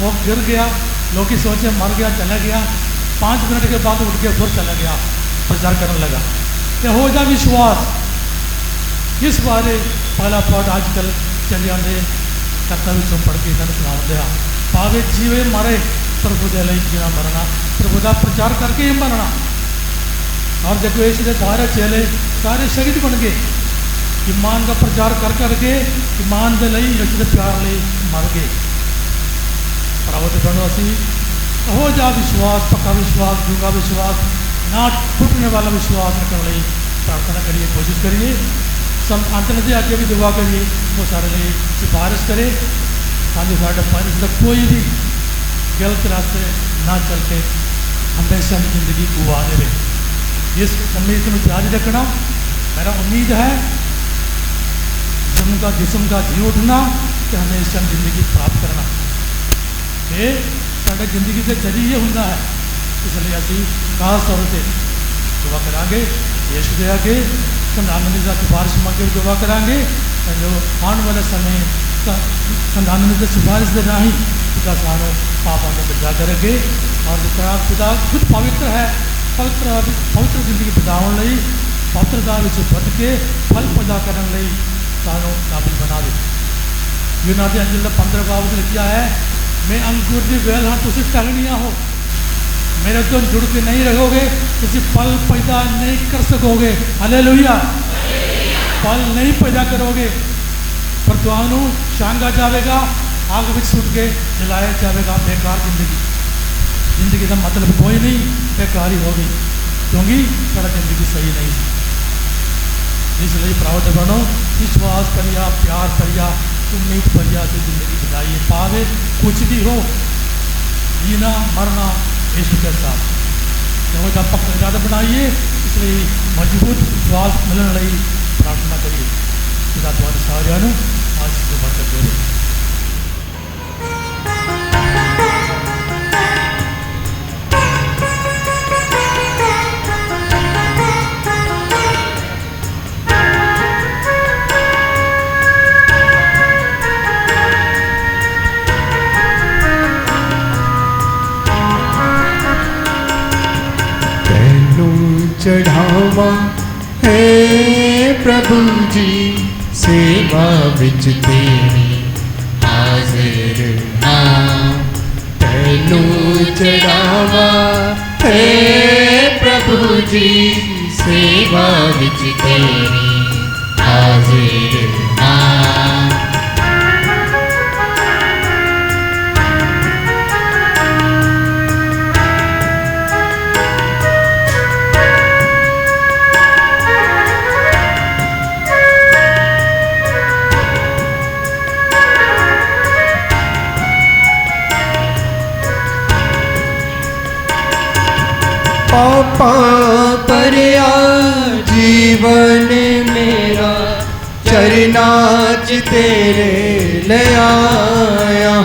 वो गिर गया, लोग सोचे मर गया, चला गया। 5 मिनट के बाद उठ के फिर चला गया, प्रचार करने लगा। हो जा विश्वास इस बारे पहला पाठ आजकल चले आते करता भी सुन पढ़ के सुनाते हैं। पावे जीवे मरे प्रभु के लिए जीना मरना, प्रभु का प्रचार करके ही मरना। और जब यीशु के सारे चेले सारे शहीद बन गए, ईमान का प्रचार कर करके ईमान के लिए यीशु के प्यार लिए मर गए। प्रावत बनो असी हो जा विश्वास, पक्का विश्वास, डूंगा विश्वास, ना टूटने वाला विश्वास रखने लिए प्रार्थना करिए, कोशिश करिए। सब अंतर से आगे भी दुआ करिए, वो सारे लिए सिफारिश करे ताकि साढ़े पास कोई भी गलत रास्ते ना चल के हमेशा की जिंदगी गुआ दे। इस उम्मीद में जारी रखना मेरा उम्मीद है, जिस्म का जी उठना कि हमेशा जिंदगी प्राप्त करना ये साढ़े जिंदगी के जरिए होंगे है। इसलिए असी खास तौर पर दुआ करांगे यीशु दे आगे संधान का सिफारिश मंगे दुआ करांगे जो आने वाले समय संधान की सिफारिश दे राही खुदा सानू पापों को बचा करेंगे और जिस तरह खुदा खुद पवित्र है पवित्र जिंदगी बिताने लई पवित्रता में बच के फल पैदा करने लई सानू काबिल बना दे। यूनानी अंजल 15 बाब लिखा है, मैं अंकुर की वेल हाँ तुम टहनियाँ हो, मेरे तो जुड़ के नहीं रहोगे तुम फल पैदा नहीं कर सकोगे। हालेलुया। फल नहीं पैदा करोगे पर तुहानू शांगा जाएगा, आग में सुट के जलाया जाएगा। बेकार जिंदगी का मतलब कोई नहीं, बेकार ही होगी क्योंकि सारा जिंदगी सही नहीं थी। इसलिए प्रावत बनो, विश्वास करिया, प्यार करिया, उम्मीद करिया से जिंदगी बिताइए। पावे कुछ भी हो, जीना मरना यीशु के साथ क्योंकि आप पक्का ज़्यादा बनाइए। इसलिए मजबूत विश्वास मिलने लई प्रार्थना करिए। खुदा तुम्हारे सारे आज से बरकत दे। चढ़ावा है प्रभु जी, सेवा विच तेरी हाजिर हाँ। तैनू चढ़ावा है प्रभु जी, सेवा विच तेरी हाजिर हाँ। पापा परया जीवन मेरा, चरना च तेरे ले आया।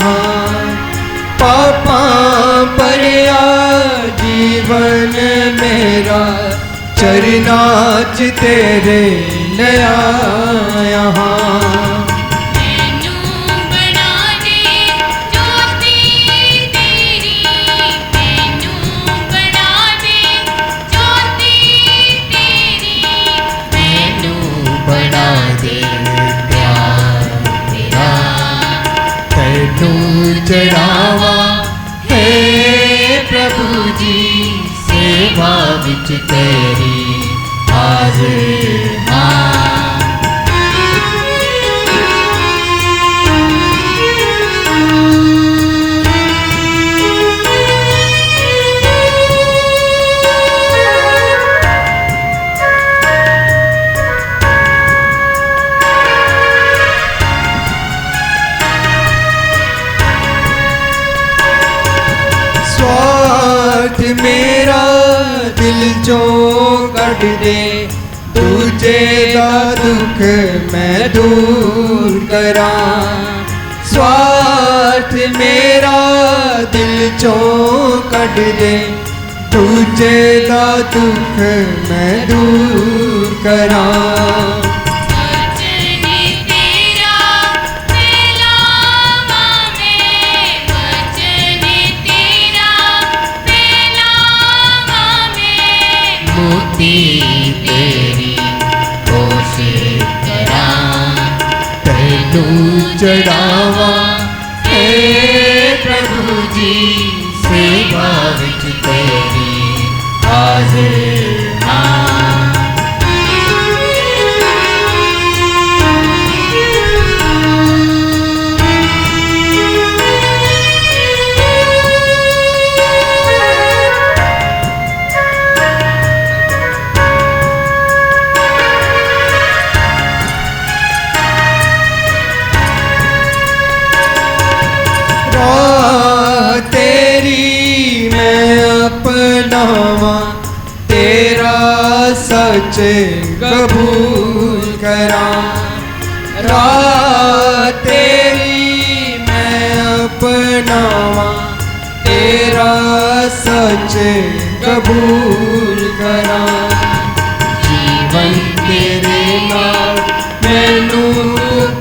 पापा परया जीवन मेरा, चरना च तेरे ले आया। चढ़ावा है प्रभु जी, सेवा विच तेरी हाजिर हाँ। मेरा दिल चो कट दे, दूजे दा दुख मैं दूर करा। स्वार्थ मेरा दिल चो कट दे, दूजे दा दुख मैं दूर करा। तेरी कोशिश करा, तैनू चढ़ावा है प्रभु जी, सेवा विच तेरी हाजिर हाँ। तेरा सच कबूल करा। राह तेरी मैं अपनावा, तेरा सच कबूल करा।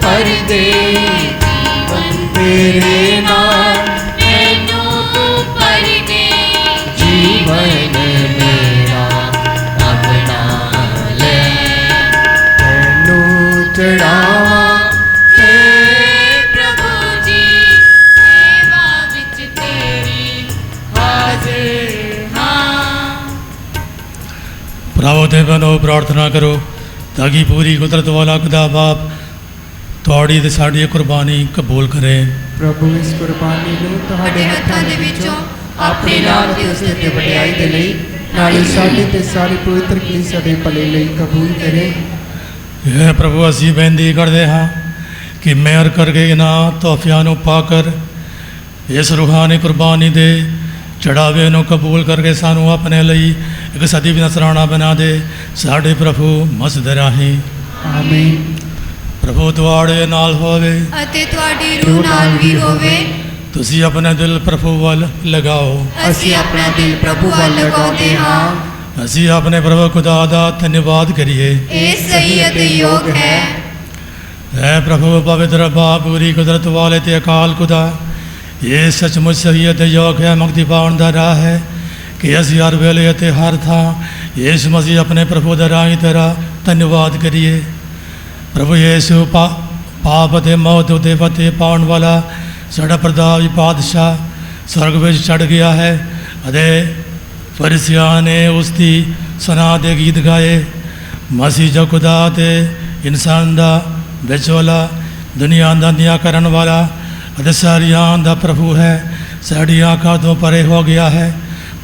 ਭਰ ਦੇ ਜੀਵਨ ਤੇਰੇ ਨਾਲ ਮੈਨੂੰ ਤੂੰ ਭਰ ਦੇ ਜੀਵਨ ਮੇਰਾ ਆਪਣਾ ਲੈ ਤੈਨੂੰ ਚੜਾਵਾਂ हे प्रभु जी सेवा विच तेरी हाजिर हाँ ਭਰਾਵੋ ਤੇ ਭੈਣੋ ਪ੍ਰਾਰਥਨਾ ਕਰੋ ਤਾਂ ਕਿ ਪੂਰੀ ਕੁਦਰਤ ਵਾਲਾ ਖੁਦਾ ਬਾਪ ਤੁਹਾਡੀ ਤੇ ਸਾਡੀ ਕੁਰਬਾਨੀ ਕਬੂਲ ਕਰੇ। ਪ੍ਰਭੂ ਇਸ ਕੁਰਬਾਨੀ ਨੂੰ ਤੁਹਾਡੇ ਹੱਥਾਂ ਦੇ ਵਿੱਚੋਂ ਆਪਣੇ ਨਾਮ ਦੀ ਉਸਤੇ ਤੇ ਵਡਿਆਈ ਦੇ ਲਈ ਨਾਲੇ ਸਾਡੀ ਤੇ ਸਾਰੀ ਪਵਿੱਤਰ ਕਲੀਸਿਆ ਦੇ ਭਲੇ ਲਈ ਕਬੂਲ ਕਰੇ। ਇਹ ਪ੍ਰਭੂ ਅਸੀਂ ਬੇਨਤੀ ਕਰਦੇ ਹਾਂ ਕਿ ਮਿਹਰ ਕਰਕੇ ਇਹਨਾਂ ਤੋਹਫਿਆਂ ਨੂੰ ਪਾ ਕਰ ਇਸ ਰੂਹਾਨੀ ਕੁਰਬਾਨੀ ਦੇ ਚੜਾਵੇ ਨੂੰ ਕਬੂਲ ਕਰਕੇ ਸਾਨੂੰ ਆਪਣੇ ਲਈ ਇੱਕ ਸਦੀ ਨਸਰਾਣਾ ਬਣਾ ਦੇ ਸਾਡੇ ਪ੍ਰਭੂ ਮਸਦ ਰਾਹੀਂ। ਆਮੀਨ। ਪ੍ਰਭੂ ਤੁਹਾਡੇ ਨਾਲ ਹੋਵੇ ਅਤੇ ਤੁਹਾਡੀ ਰੂਹ ਨਾਲ ਵੀ ਹੋਵੇ। ਤੁਸੀਂ ਆਪਣੇ ਦਿਲ ਪ੍ਰਭੂ ਵੱਲ ਲਗਾਓ। ਅਸੀਂ ਆਪਣਾ ਦਿਲ ਪ੍ਰਭੂ ਵੱਲ ਲਗਾਉਂਦੇ ਹਾਂ। ਅਸੀਂ ਆਪਣੇ ਪ੍ਰਭੂ ਖੁਦਾ ਦਾ ਧੰਨਵਾਦ ਕਰੀਏ। ਇਹ ਸਹੀ ਅਤੇ ਯੋਗ ਹੈ। ਹੈ ਪ੍ਰਭੂ ਪਵਿੱਤਰ ਬਾਪ ਪੂਰੀ ਕੁਦਰਤ ਵਾਲੇ ਤੇ ਅਕਾਲ ਖੁਦਾ ਇਹ ਸੱਚਮੁੱਚ ਸਹੀ ਅਤੇ ਯੋਗ ਹੈ ਮੁਕਤੀ ਪਾਉਣ ਦਾ ਰਾਹ ਹੈ ਕਿ ਅਸੀਂ ਹਰ ਵੇਲੇ ਅਤੇ ਹਰ ਥਾਂ ਯਿਸੂ ਮਸੀਹ ਆਪਣੇ ਪ੍ਰਭੂ ਦੇ ਰਾਹੀਂ ਤੇਰਾ ਧੰਨਵਾਦ ਕਰੀਏ। ਪ੍ਰਭੂ ਯਿਸੂ ਪਾਪ ਅਤੇ ਮੌਤ ਉਤੇ ਫਤਿਹ ਪਾਉਣ ਵਾਲਾ ਸਾਡਾ ਪ੍ਰਤਾਪੀ ਪਾਤਸ਼ਾਹ ਸਵਰਗ ਵਿੱਚ ਚੜ੍ਹ ਗਿਆ ਹੈ ਅਤੇ ਫਰੀਸੀਆਂ ਨੇ ਉਸ ਦੀ ਸਨਾ ਦੇ ਗੀਤ ਗਾਏ। ਮਸੀਹ ਜੋ ਖੁਦਾ ਅਤੇ ਇਨਸਾਨ ਦਾ ਵਿਚੋਲਾ ਦੁਨੀਆ ਦਾ ਨਿਆਂ ਕਰਨ ਵਾਲਾ ਅਤੇ ਸਾਰੀਆਂ ਦਾ ਪ੍ਰਭੂ ਹੈ ਸਾਡੀਆਂ ਅੱਖਾਂ ਤੋਂ ਪਰੇ ਹੋ ਗਿਆ ਹੈ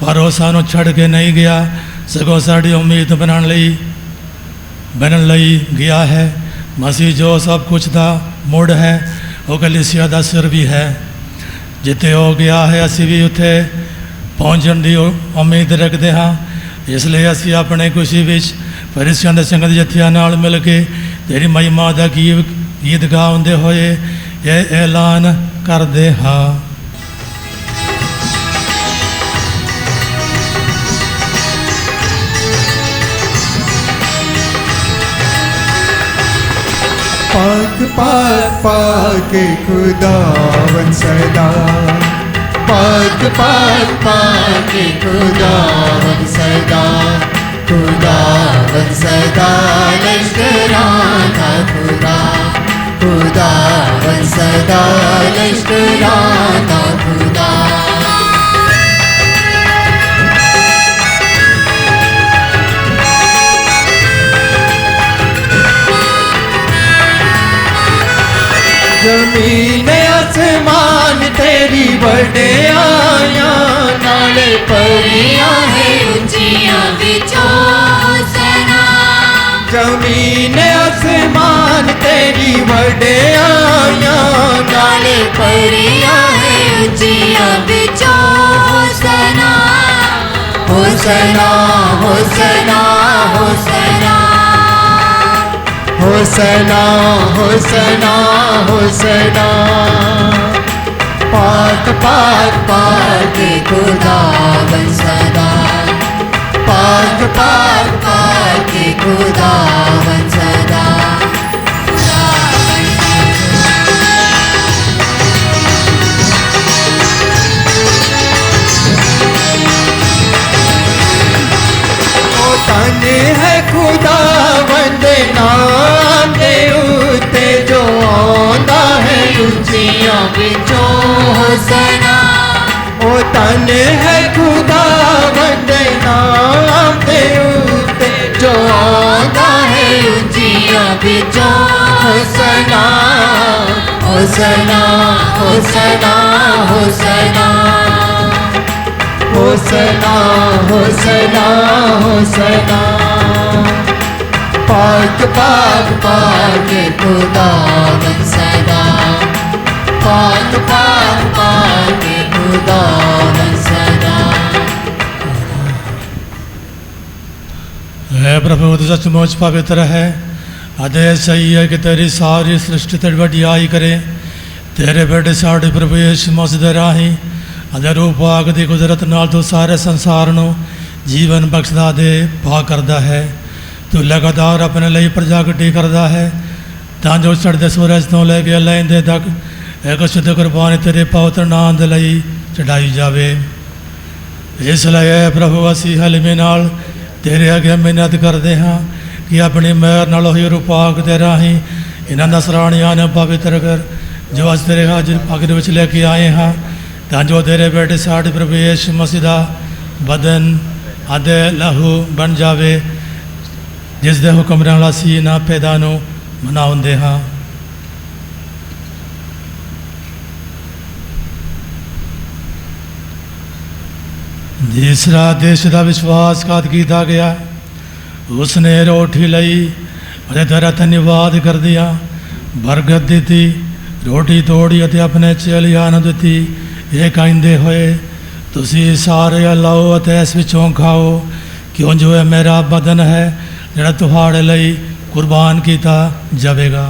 ਪਰ ਉਹ ਸਾਨੂੰ ਛੱਡ ਕੇ ਨਹੀਂ ਗਿਆ ਸਗੋਂ ਸਾਡੀ ਉਮੀਦ ਬਣਨ ਲਈ ਗਿਆ ਹੈ। ਮਸੀਹ ਜੋ ਸਭ ਕੁਝ ਦਾ ਮੁੱਢ ਹੈ ਉਹ ਕਲੀਸਿਆ ਦਾ ਸਿਰ ਵੀ ਹੈ। ਜਿੱਥੇ ਹੋ ਗਿਆ ਹੈ ਅਸੀਂ ਵੀ ਉੱਥੇ ਪਹੁੰਚਣ ਦੀ ਉਮੀਦ ਰੱਖਦੇ ਹਾਂ। ਇਸ ਲਈ ਅਸੀਂ ਆਪਣੇ ਖੁਸ਼ੀ ਵਿੱਚ ਫਰੀਸੀਆਂ ਦੇ ਸੰਗਤ ਜਥਿਆਂ ਨਾਲ ਮਿਲ ਕੇ ਤੇਰੀ ਮਹਿਮਾ ਦਾ ਗੀਤ ਗਾਉਂਦੇ ਹੋਏ ਇਹ ਐਲਾਨ ਕਰਦੇ ਹਾਂ। पाक पाक पाक खुदावन सदा पाक पाक पाक खुदावन सदा लश्कराना खुदा खुदावन सदा लश्कराना खुदा जमीन आसमान तेरी वड्याइयां नाले परियां है ਉੱਚੀਆਂ ਵਿੱਚੋਂ ਸਨਾ जमीन आसमान तेरी वड्याइयां ਨਾਲੇ ਪਰੀਆਂ ਹੈ ਉੱਚੀਆਂ ਵਿੱਚੋਂ ਸਨਾ होसना होसना होसना होसना होसना होसना पाक पाक पाक खुदावन सदा पाक पाक पाक खुदावन सदा ओ तन है खुदावन दे नाम दे उत्ते जो आंदा है उच्चियां विचों ਹੋਸਨਾ ओ तन है खुदावन दे नाम दे उत्ते जो आंदा है ਉੱਚੀਆਂ ਵਿੱਚੋਂ होसना होसना होसना होसना होसना होसना होसना पाक पाक पाक खुदावन सदा पाक पाक पाक खुदावन सदा है प्रभु तो सचमुच पवित्र है अदे सही है कि तेरी सारी सृष्टि तेरी वडियाई करे तेरे बेटे साढ़े प्रभु यीशु मसीह दे राही अदे रूप आग दी कुदरत नाल तू सारे संसार नू जीवन बख्शदा दे पा करदा है तू लगातार अपने लिए प्रजा इकट्ठी करदा है ਤਾਂ ਜੋ ਚੜ੍ਹਦੇ ਸੂਰਜ ਤੋਂ ਲੈ ਕੇ ਲਹਿੰਦੇ ਤੱਕ ਇੱਕ ਸ਼ੁੱਧ ਕੁਰਬਾਨੀ ਤੇਰੇ ਪਵਿੱਤਰ ਨਾਮ ਦੇ ਲਈ ਚੜਾਈ ਜਾਵੇ। ਇਸ ਲਈ ਹੈ ਪ੍ਰਭੂ ਅਸੀਂ ਹਲਮੇ ਨਾਲ ਤੇਰੇ ਅੱਗੇ ਮਿਹਨਤ ਕਰਦੇ ਹਾਂ ਕਿ ਆਪਣੀ ਮਿਹਰ ਨਾਲ ਉਹੀ ਰੂਪਾਕ ਦੇ ਰਾਹੀਂ ਇਹਨਾਂ ਨਸਰਾਣੀਆਂ ਨੂੰ ਪਵਿੱਤਰ ਕਰ ਜੋ ਅੱਜ ਤੇਰੇ ਹਾਜ਼ਰ ਪੱਗ ਦੇ ਵਿੱਚ ਲੈ ਕੇ ਆਏ ਹਾਂ, ਤਾਂ ਜੋ ਤੇਰੇ ਬੇਟੇ ਸਾਡੇ ਪ੍ਰਭੂ ਯਿਸੂ ਮਸੀਹ ਦਾ ਬਦਨ ਅਤੇ ਲਹੂ ਬਣ ਜਾਵੇ, ਜਿਸ ਦੇ ਹੁਕਮ ਨਾਲ ਅਸੀਂ ਇਹਨਾਂ ਭੇਦਾਂ ਨੂੰ ਮਨਾਉਂਦੇ ਹਾਂ। ਤੀਸਰਾ ਦੇਸ਼ ਦਾ ਵਿਸ਼ਵਾਸਘਾਤ ਕੀਤਾ ਗਿਆ, ਉਸਨੇ ਰੋਟੀ ਲਈ ਅਤੇ ਤੇਰਾ ਧੰਨਵਾਦ ਕਰਦਿਆਂ ਬਰਕਤ ਦਿੱਤੀ, ਰੋਟੀ ਤੋੜੀ ਅਤੇ ਆਪਣੇ ਚੇਲਿਆਂ ਨੂੰ ਦਿੱਤੀ। ਇਹ ਕਹਿੰਦੇ ਹੋਏ ਤੁਸੀਂ ਸਾਰੇ ਲਓ ਅਤੇ ਇਸ ਵਿੱਚੋਂ ਖਾਓ, ਕਿਉਂ ਜੋ ਇਹ ਮੇਰਾ ਬਦਨ ਹੈ ਜਿਹੜਾ ਤੁਹਾਡੇ ਲਈ ਕੁਰਬਾਨ ਕੀਤਾ ਜਾਵੇਗਾ।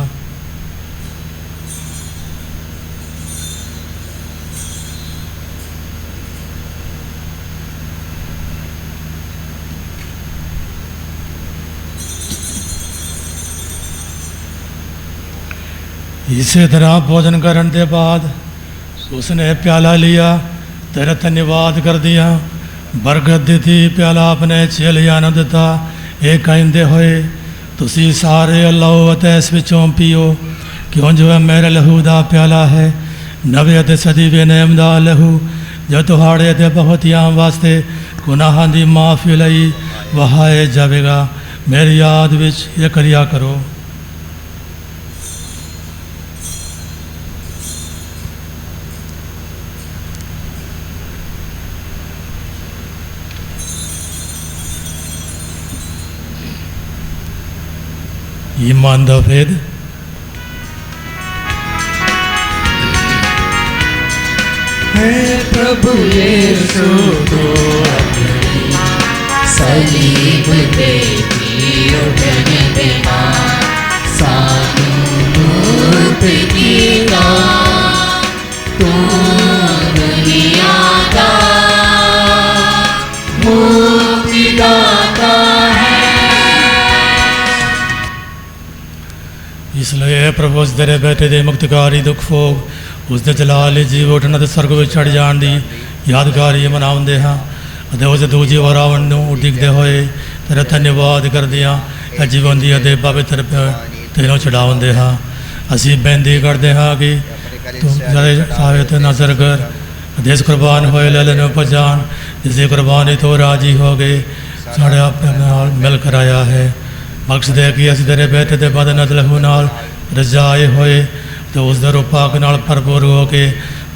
इसी तरह भोजन करने के बाद उसने प्याला लिया, तेरा धन्यवाद कर दिया, बरकत दी थी, प्याला अपने चेलियां ने दिता। ये कहते हुए तुसी सारे लओ अते इस विचों पियो, क्यों जो है मेरे लहू का प्याला है, नवे अते सदीवे नेम दा लहू जो तुहाड़े अते बहुतियां वास्ते गुनाहां दी माफ़ी लई वहाए जावेगा। मेरी याद विच ये करिया करो। ईमान दा भेद। है प्रभु यीशु तो अपनी सलीब पे उठन देना सानू मुक्त कीता, तू दुनिया दा मुक्तिदाता है। इसलिए प्रभु उस तेरे बेटे दे मुक्तकारी दुख भोग उसके जलाल जीव उठना स्वर्ग में चढ़ जाने की यादगारी मनाते हाँ। उस दूजी वरावन उडिकते हुए तेरा धन्यवाद करदिया जीवन दी अदे पवित्र तेनों चढ़ाते हाँ। असी बेनती करते हाँ कि तू सारे ते नजर कर देश कुर्बान होए ललन पहचान, जिसकी कुर्बानी तो राजी हो गए साढ़े अपने नाल मिल कर आया है। मकसद है कि असी तेरे बेटे के बदन लहू नाल रजाए होए तो उस दर पाक नाल भरपूर हो के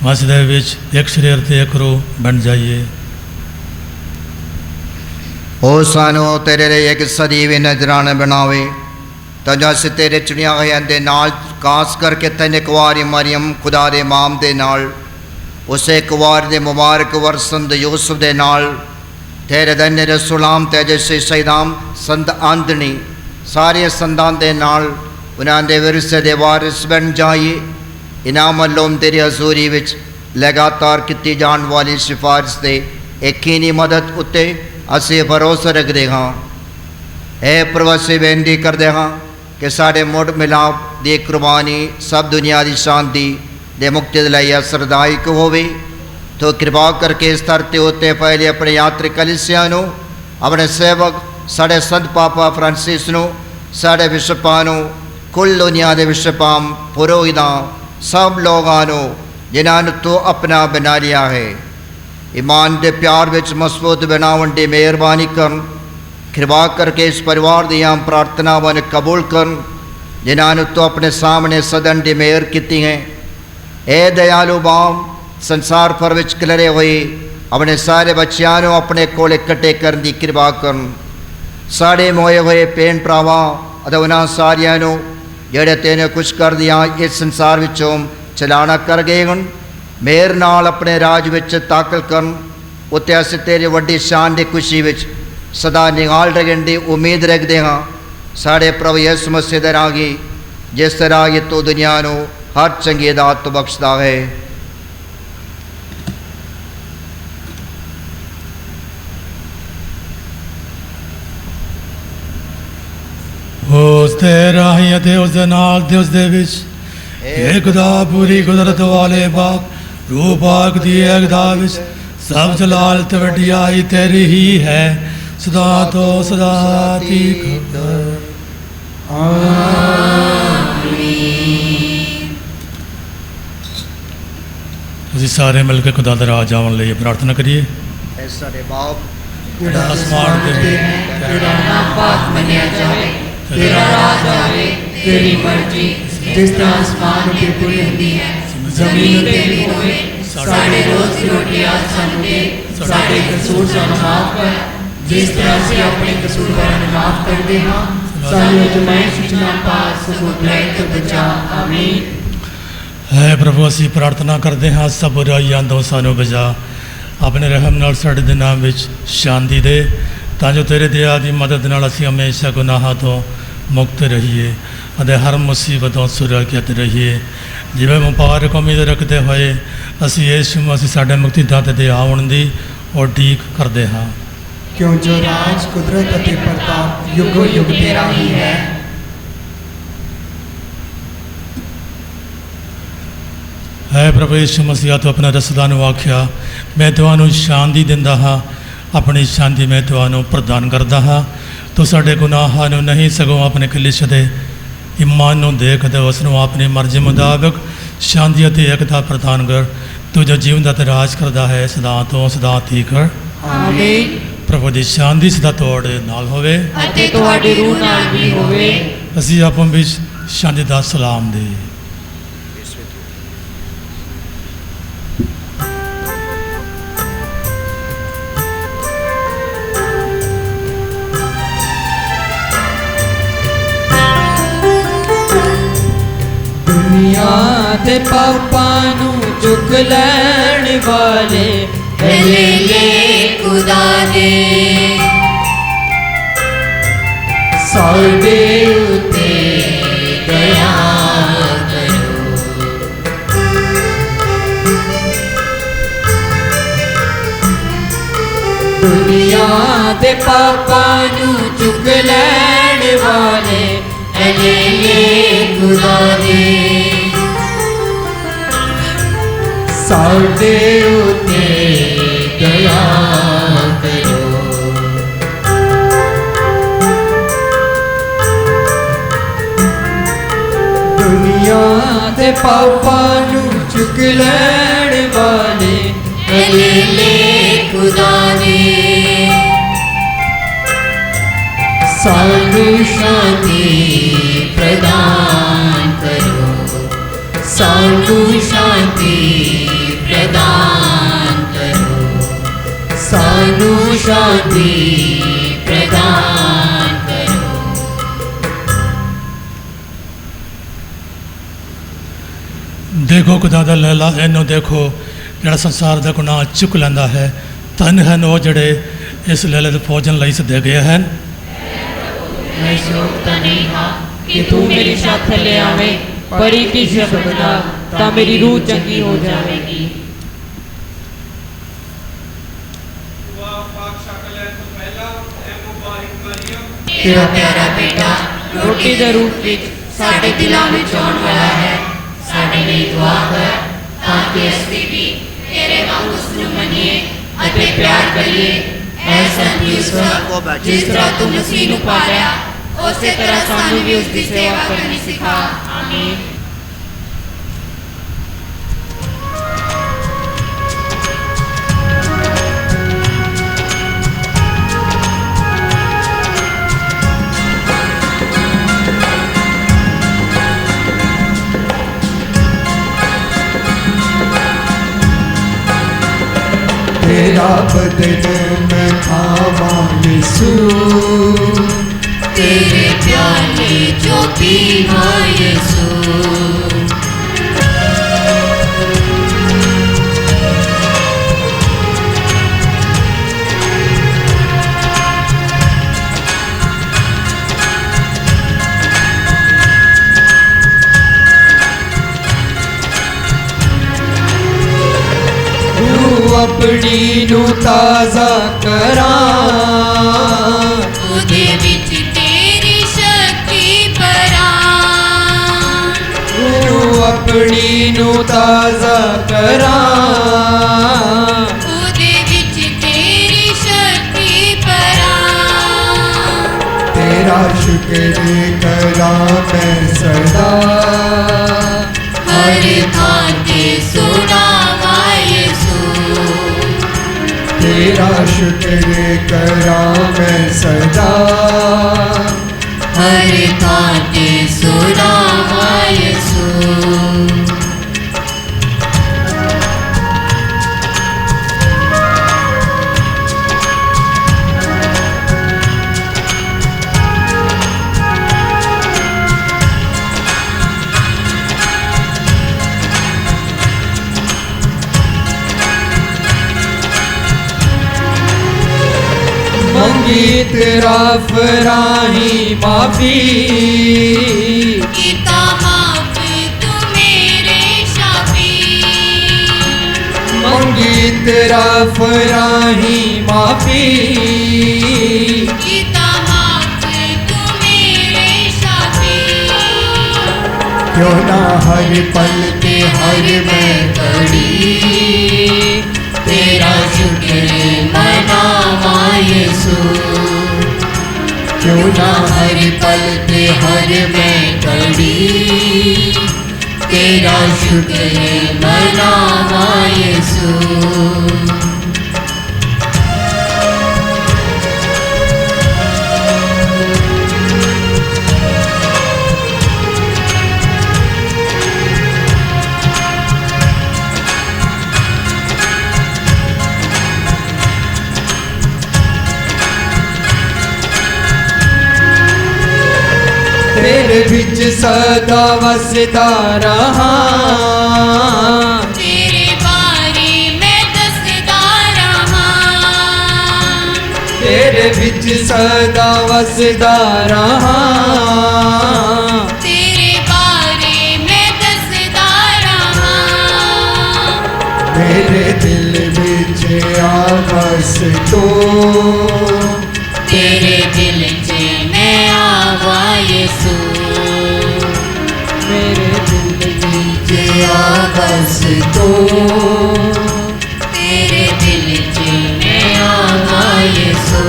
मसीह विच एक शरीर ते एक रूह बन जाइए। ओ सानू तेरे लिए एक सदीवी नजराना बनावे, तो जैसे तेरे चुनिया हुए दे नाल कास करके तेने कुवारी मरियम खुदा दे माम दे नाल उसे कुवार दे मुबारक वरसंद यूसुफ दे नाल तेरे धन्य रसूलाम तेजस्वी सईदाम संत आंदनी सारे संतान दे नाल उन्हां दे विरसे दे वारिस बन जाइए। इनाम अल्लोम तेरी हजूरी विच लगातार की जान वाली सिफारिश दे यकीनी मदद उत्ते असी भरोसा रखते हाँ। ए प्रवासी बेनती करते हाँ कि साढ़े मुड़ मिलाप दी कुर्बानी सब दुनिया की शांति दे मुक्ति लई असरदायक होवे, तो कृपा करके इस धरती उत्ते फैले अपने यात्री कलिसिया नूं, अपने सेवक साढ़े संत पापा फ्रांसिस नूं, साढ़े बिशपां नूं, कुल दुनिया के बिशपां पुरोहितां सब लोगों नूं जिन्हां तू अपना बना लिया है। ईमान के प्यार विच मजबूत बनावन की मेहरबानी कर, कृपा करके इस परिवार दियां प्रार्थनावां कबूल कर जिन्हां तू अपने सामने सदन की मेहर की है। ए दयालु बाम संसार भर विच खिलरे हुए अपने सारे बच्चों को अपने कोल इकट्ठे करने की कृपा कर। साढ़े मोए हुए भैन भरावां अते उन्हां सारियां नूं जिहड़े तेने कुछ कर दिया इस संसार विचों चलाना कर गए हन, मेहर नाल अपने राज विच दाखल कर। उत्ते असीं तेरी वड्डी शान की खुशी विच सदा निगाल रखने की उम्मीद रखते हाँ। साढ़े प्रभु यीशु मसीह दे राही जिस तरह ये तू दुनिया नूं हर चंगी दात बख्शदा है। उस ਤੇ ਰਾਹੀਂ ਅਤੇ ਉਸ ਦੇ ਨਾਲ ਤੇ ਉਸ ਦੇ ਵਿੱਚ ਏਕਦਾ ਪੂਰੀ ਕੁਦਰਤ ਵਾਲੇ ਬਾਪ ਰੂਪਾਕ ਦੀ ਏਕਤਾ ਵਿੱਚ ਸਭ ਜਲਾਲ ਤੇ ਵਡਿਆਈ ਤੇਰੀ ਹੀ ਹੈ ਸਦਾ ਤੋਂ ਸਦਾ ਤੀਕ। ਅਸੀਂ ਸਾਰੇ ਮਿਲ ਕੇ ਖੁਦਾ ਦਾ ਰਾਜ ਆਉਣ ਲਈ ਪ੍ਰਾਰਥਨਾ ਕਰੀਏ। ਐ ਸਾਡੇ ਬਾਪ ਜਿਹੜਾ ਅਸਮਾਨ ਤੇ ਤੇਰਾ ਨਾਮ ਪਾਕ ਮੰਨਿਆ ਜਾਵੇ, ਤੇਰਾ ਰਾਜ ਆਵੇ, ਤੇਰੀ ਮਰਜ਼ੀ ਜਿਸ ਤਰ੍ਹਾਂ ਅਸਮਾਨ ਉੱਤੇ ਪੂਰੀ ਹੁੰਦੀ ਹੈ ਜ਼ਮੀਨ ਉੱਤੇ ਵੀ ਹੋਵੇ। ਸਾਡੇ ਰੋਜ਼ ਦੀ ਰੋਟੀ ਅੱਜ ਸਾਨੂੰ ਦੇ, ਸਾਡੇ ਕਸੂਰ ਸਾਨੂੰ ਮਾਫ ਕਰ ਜਿਸ ਤਰ੍ਹਾਂ ਅਸੀਂ ਆਪਣੇ ਕਸੂਰਵਾਰਾਂ ਨੂੰ ਮਾਫ ਕਰਦੇ ਹਾਂ। ਸਾਨੂੰ ਅਜ਼ਮਾਇਸ਼ ਵਿੱਚ ਨਾ ਪਾ ਸਗੋਂ ਬੁਰਾਈ ਤੋਂ ਬਚਾ। ਆਮੀਨ। ਹੈ ਪ੍ਰਭੂ ਅਸੀਂ ਪ੍ਰਾਰਥਨਾ ਕਰਦੇ ਹਾਂ ਸਭ ਬੁਰਾਈਆਂ ਤੋਂ ਸਾਨੂੰ ਬਚਾ, ਆਪਣੇ ਰਹਿਮ ਨਾਲ ਸਾਡੇ ਦਿਨਾਂ ਵਿੱਚ ਸ਼ਾਂਤੀ ਦੇ, ਤਾਂ ਜੋ ਤੇਰੇ ਦਇਆ ਦੀ ਮਦਦ ਨਾਲ ਅਸੀਂ ਹਮੇਸ਼ਾ ਗੁਨਾਹਾਂ ਤੋਂ ਮੁਕਤ ਰਹੀਏ ਅਤੇ ਹਰ ਮੁਸੀਬਤ ਤੋਂ ਸੁਰੱਖਿਅਤ ਰਹੀਏ। ਜਿਵੇਂ ਮੁਬਾਰਕ ਉਮੀਦ ਰੱਖਦੇ ਹੋਏ ਅਸੀਂ ਯਿਸੂ ਮਸੀਹ ਸਾਡੇ ਮੁਕਤੀਦਾਤਾ ਦੇ ਆਉਣ ਦੀ ਉਡੀਕ ਕਰਦੇ ਹਾਂ। ਕਿਉਂ ਜੋ ਰਾਜ ਕੁਦਰਤ ਅਤੇ ਪ੍ਰਤਾਪ ਯੁਗੋ ਯੁਗ ਤੇਰਾ ਹੀ ਹੈ। ਹੈ ਪ੍ਰਭੂ ਯਿਸੂ ਮਸੀਹ ਤੂੰ ਆਪਣੇ ਰਸਦਾਂ ਨੂੰ ਆਖਿਆ ਮੈਂ ਤੁਹਾਨੂੰ ਸ਼ਾਂਤੀ ਦਿੰਦਾ ਹਾਂ, ਆਪਣੀ ਸ਼ਾਂਤੀ ਮੈਂ ਤੁਹਾਨੂੰ ਪ੍ਰਦਾਨ ਕਰਦਾ ਹਾਂ। ਤੂੰ ਸਾਡੇ ਗੁਨਾਹਾਂ ਨੂੰ ਨਹੀਂ ਸਗੋਂ ਆਪਣੇ ਕਲੀਸਿਆ ਦੇ ਈਮਾਨ ਨੂੰ ਦੇਖ ਅਤੇ ਉਸ ਨੂੰ ਆਪਣੀ ਮਰਜ਼ੀ ਮੁਤਾਬਕ ਸ਼ਾਂਤੀ ਅਤੇ ਏਕਤਾ ਪ੍ਰਦਾਨ ਕਰ। ਤੂੰ ਜੋ ਜੀਵਨ ਦਾ ਤੇ ਰਾਜ ਕਰਦਾ ਹੈ ਸਦਾ ਤੋਂ ਸਦਾ ਤੀਕ। ਆਮੀਨ। ਪ੍ਰਭੂ ਦੀ ਸ਼ਾਂਤੀ ਸਦਾ ਤੁਹਾਡੇ ਨਾਲ ਹੋਵੇ ਅਤੇ ਤੁਹਾਡੀ ਰੂਹ ਨਾਲ ਵੀ ਹੋਵੇ। ਅਸੀਂ ਆਪਸ ਵਿੱਚ ਸ਼ਾਂਤੀ ਦਾ ਸਲਾਮ ਦੇ। ਦੁਨੀਆ ਦੇ ਪਾਪਾਂ ਨੂੰ ਚੁੱਕ ਲੈਣ ਵਾਲੇ ਹਲੇਲੇ ਖੁਦਾ ਦੇ ਸਾਡੇ ਉੱਤੇ ਦਇਆ ਕਰੋ। ਦੁਨੀਆ ਦੇ ਪਾਪਾਂ ਨੂੰ ਚੁੱਕ ਲੈਣ ਵਾਲੇ ਹਲੇਲੇ ਖੁਦਾ ਦੇ ਸਾਡੇ ਉੱਤੇ ਦਇਆ ਕਰੋ। ਦੁਨੀਆ ਦੇ ਪਾਪਾਂ ਨੂੰ ਚੁੱਕ ਲੈਣ ਵਾਲੇ ਹਲੇਲੇ ਖੁਦਾ ਦੇ ਸਾਨੂੰ ਸ਼ਾਂਤੀ ਪ੍ਰਦਾਨ ਕਰੋ। ਸਾਨੂੰ ਸ਼ਾਂਤੀ ਪ੍ਰਦਾਨ ਕਰੋ। ਸਾਨੂੰ ਸ਼ਾਂਤੀ ਪ੍ਰਦਾਨ ਕਰੋ। ਦੇਖੋ ਖੁਦਾ ਦਾ ਲੈਲਾ ਇਹਨੂੰ ਦੇਖੋ ਜਿਹੜਾ ਸੰਸਾਰ ਦਾ ਗੁਨਾਹ ਚੁੱਕ ਲੈਂਦਾ ਹੈ। ਧੰਨ ਹਨ ਉਹ ਜਿਹੜੇ ਇਸ ਲੈਲੇ ਦੇ ਭੋਜਨ ਲਈ ਸੱਦੇ ਗਏ ਹਨ। ਮੈਂ ਯੋਗ ਤਾਂ ਨਹੀਂ ਹਾਂ ਕਿ ਤੂੰ ਮੇਰੀ ਛੱਤ ਥੱਲੇ ਆਵੇਂ, ਪਰ ਇੱਕ ਹੀ ਸ਼ਬਦ ਨਾਲ ਤਾਂ ਮੇਰੀ ਰੂਹ ਚੰਗੀ ਹੋ ਜਾਵੇਗੀ। ਤੇਰਾ ਪਿਆਰਾ ਬੇਟਾ ਰੋਟੀ ਦੇ ਰੂਪ ਵਿੱਚ ਸਾਡੇ ਦਿਲਾਂ ਵਿੱਚ ਆਉਣ ਵਾਲਾ ਹੈ। ਸਾਡੇ ਲਈ ਦੁਆ ਕਰ ਤਾਂ ਕਿ ਅਸੀਂ ਵੀ ਤੇਰੇ ਵਾਂਗ ਉਸ ਨੂੰ ਮੰਨੀਏ ਅਤੇ ਪਿਆਰ ਕਰੀਏ। ਐ ਸੰਤ ਈਸ਼ਵਰ, ਜਿਸ ਤਰ੍ਹਾਂ ਤੂੰ ਮਸੀਹ ਨੂੰ ਪਾਲਿਆ ਉਸੇ ਤਰ੍ਹਾਂ ਸਾਨੂੰ ਵੀ ਉਸ ਦੀ ਸੇਵਾ ਕਰਨੀ ਸਿਖਾ। ਆਮੀਨ। तेरा बदन मैं खावा यीशु, तेरे प्याले जो पीवा यीशु। अपनी नू ताज़ा करा, ਉਹਦੇ ਵਿੱਚ ਤੇਰੀ ਸ਼ਕਤੀ अपनी नू ताज़ा करां ਉਹਦੇ ਵਿੱਚ ਤੇਰੀ ਸ਼ਕਤੀ ਭਰਾਂ तेरा शुक्र करां मैं सदा ਹਰ ਥਾਂ ਤੇ ਸੁਣਾਵਾਂ ਯਿਸੂ तेरा शुक्र करां मैं सदा हर थां ते सुनावां यीशु मंगी तेरा फराही माफी किता माफ तू मेरे शाफी मंगी तेरा फराही माफी किता माफ तू मेरे शाफी क्यों ना हर पल ते हर मैं कड़ी तेरा शुक्र मनावां यीशु क्यों ना हर पल ते हर मैं कड़ी तेरा शुक्र मनावां यीशु तेरे बिच सदा वसदा रहां तेरे बारे मैं दसदा रहां तेरे बिच सदा वसदा रहां तेरे बारे मैं दसदा रहां मेरे दिल बिच आवास तो तेरे दिल च मैं आवां यीशु मेरे दिल बिच आवास तो तेरे दिल च मैं आवां यीशु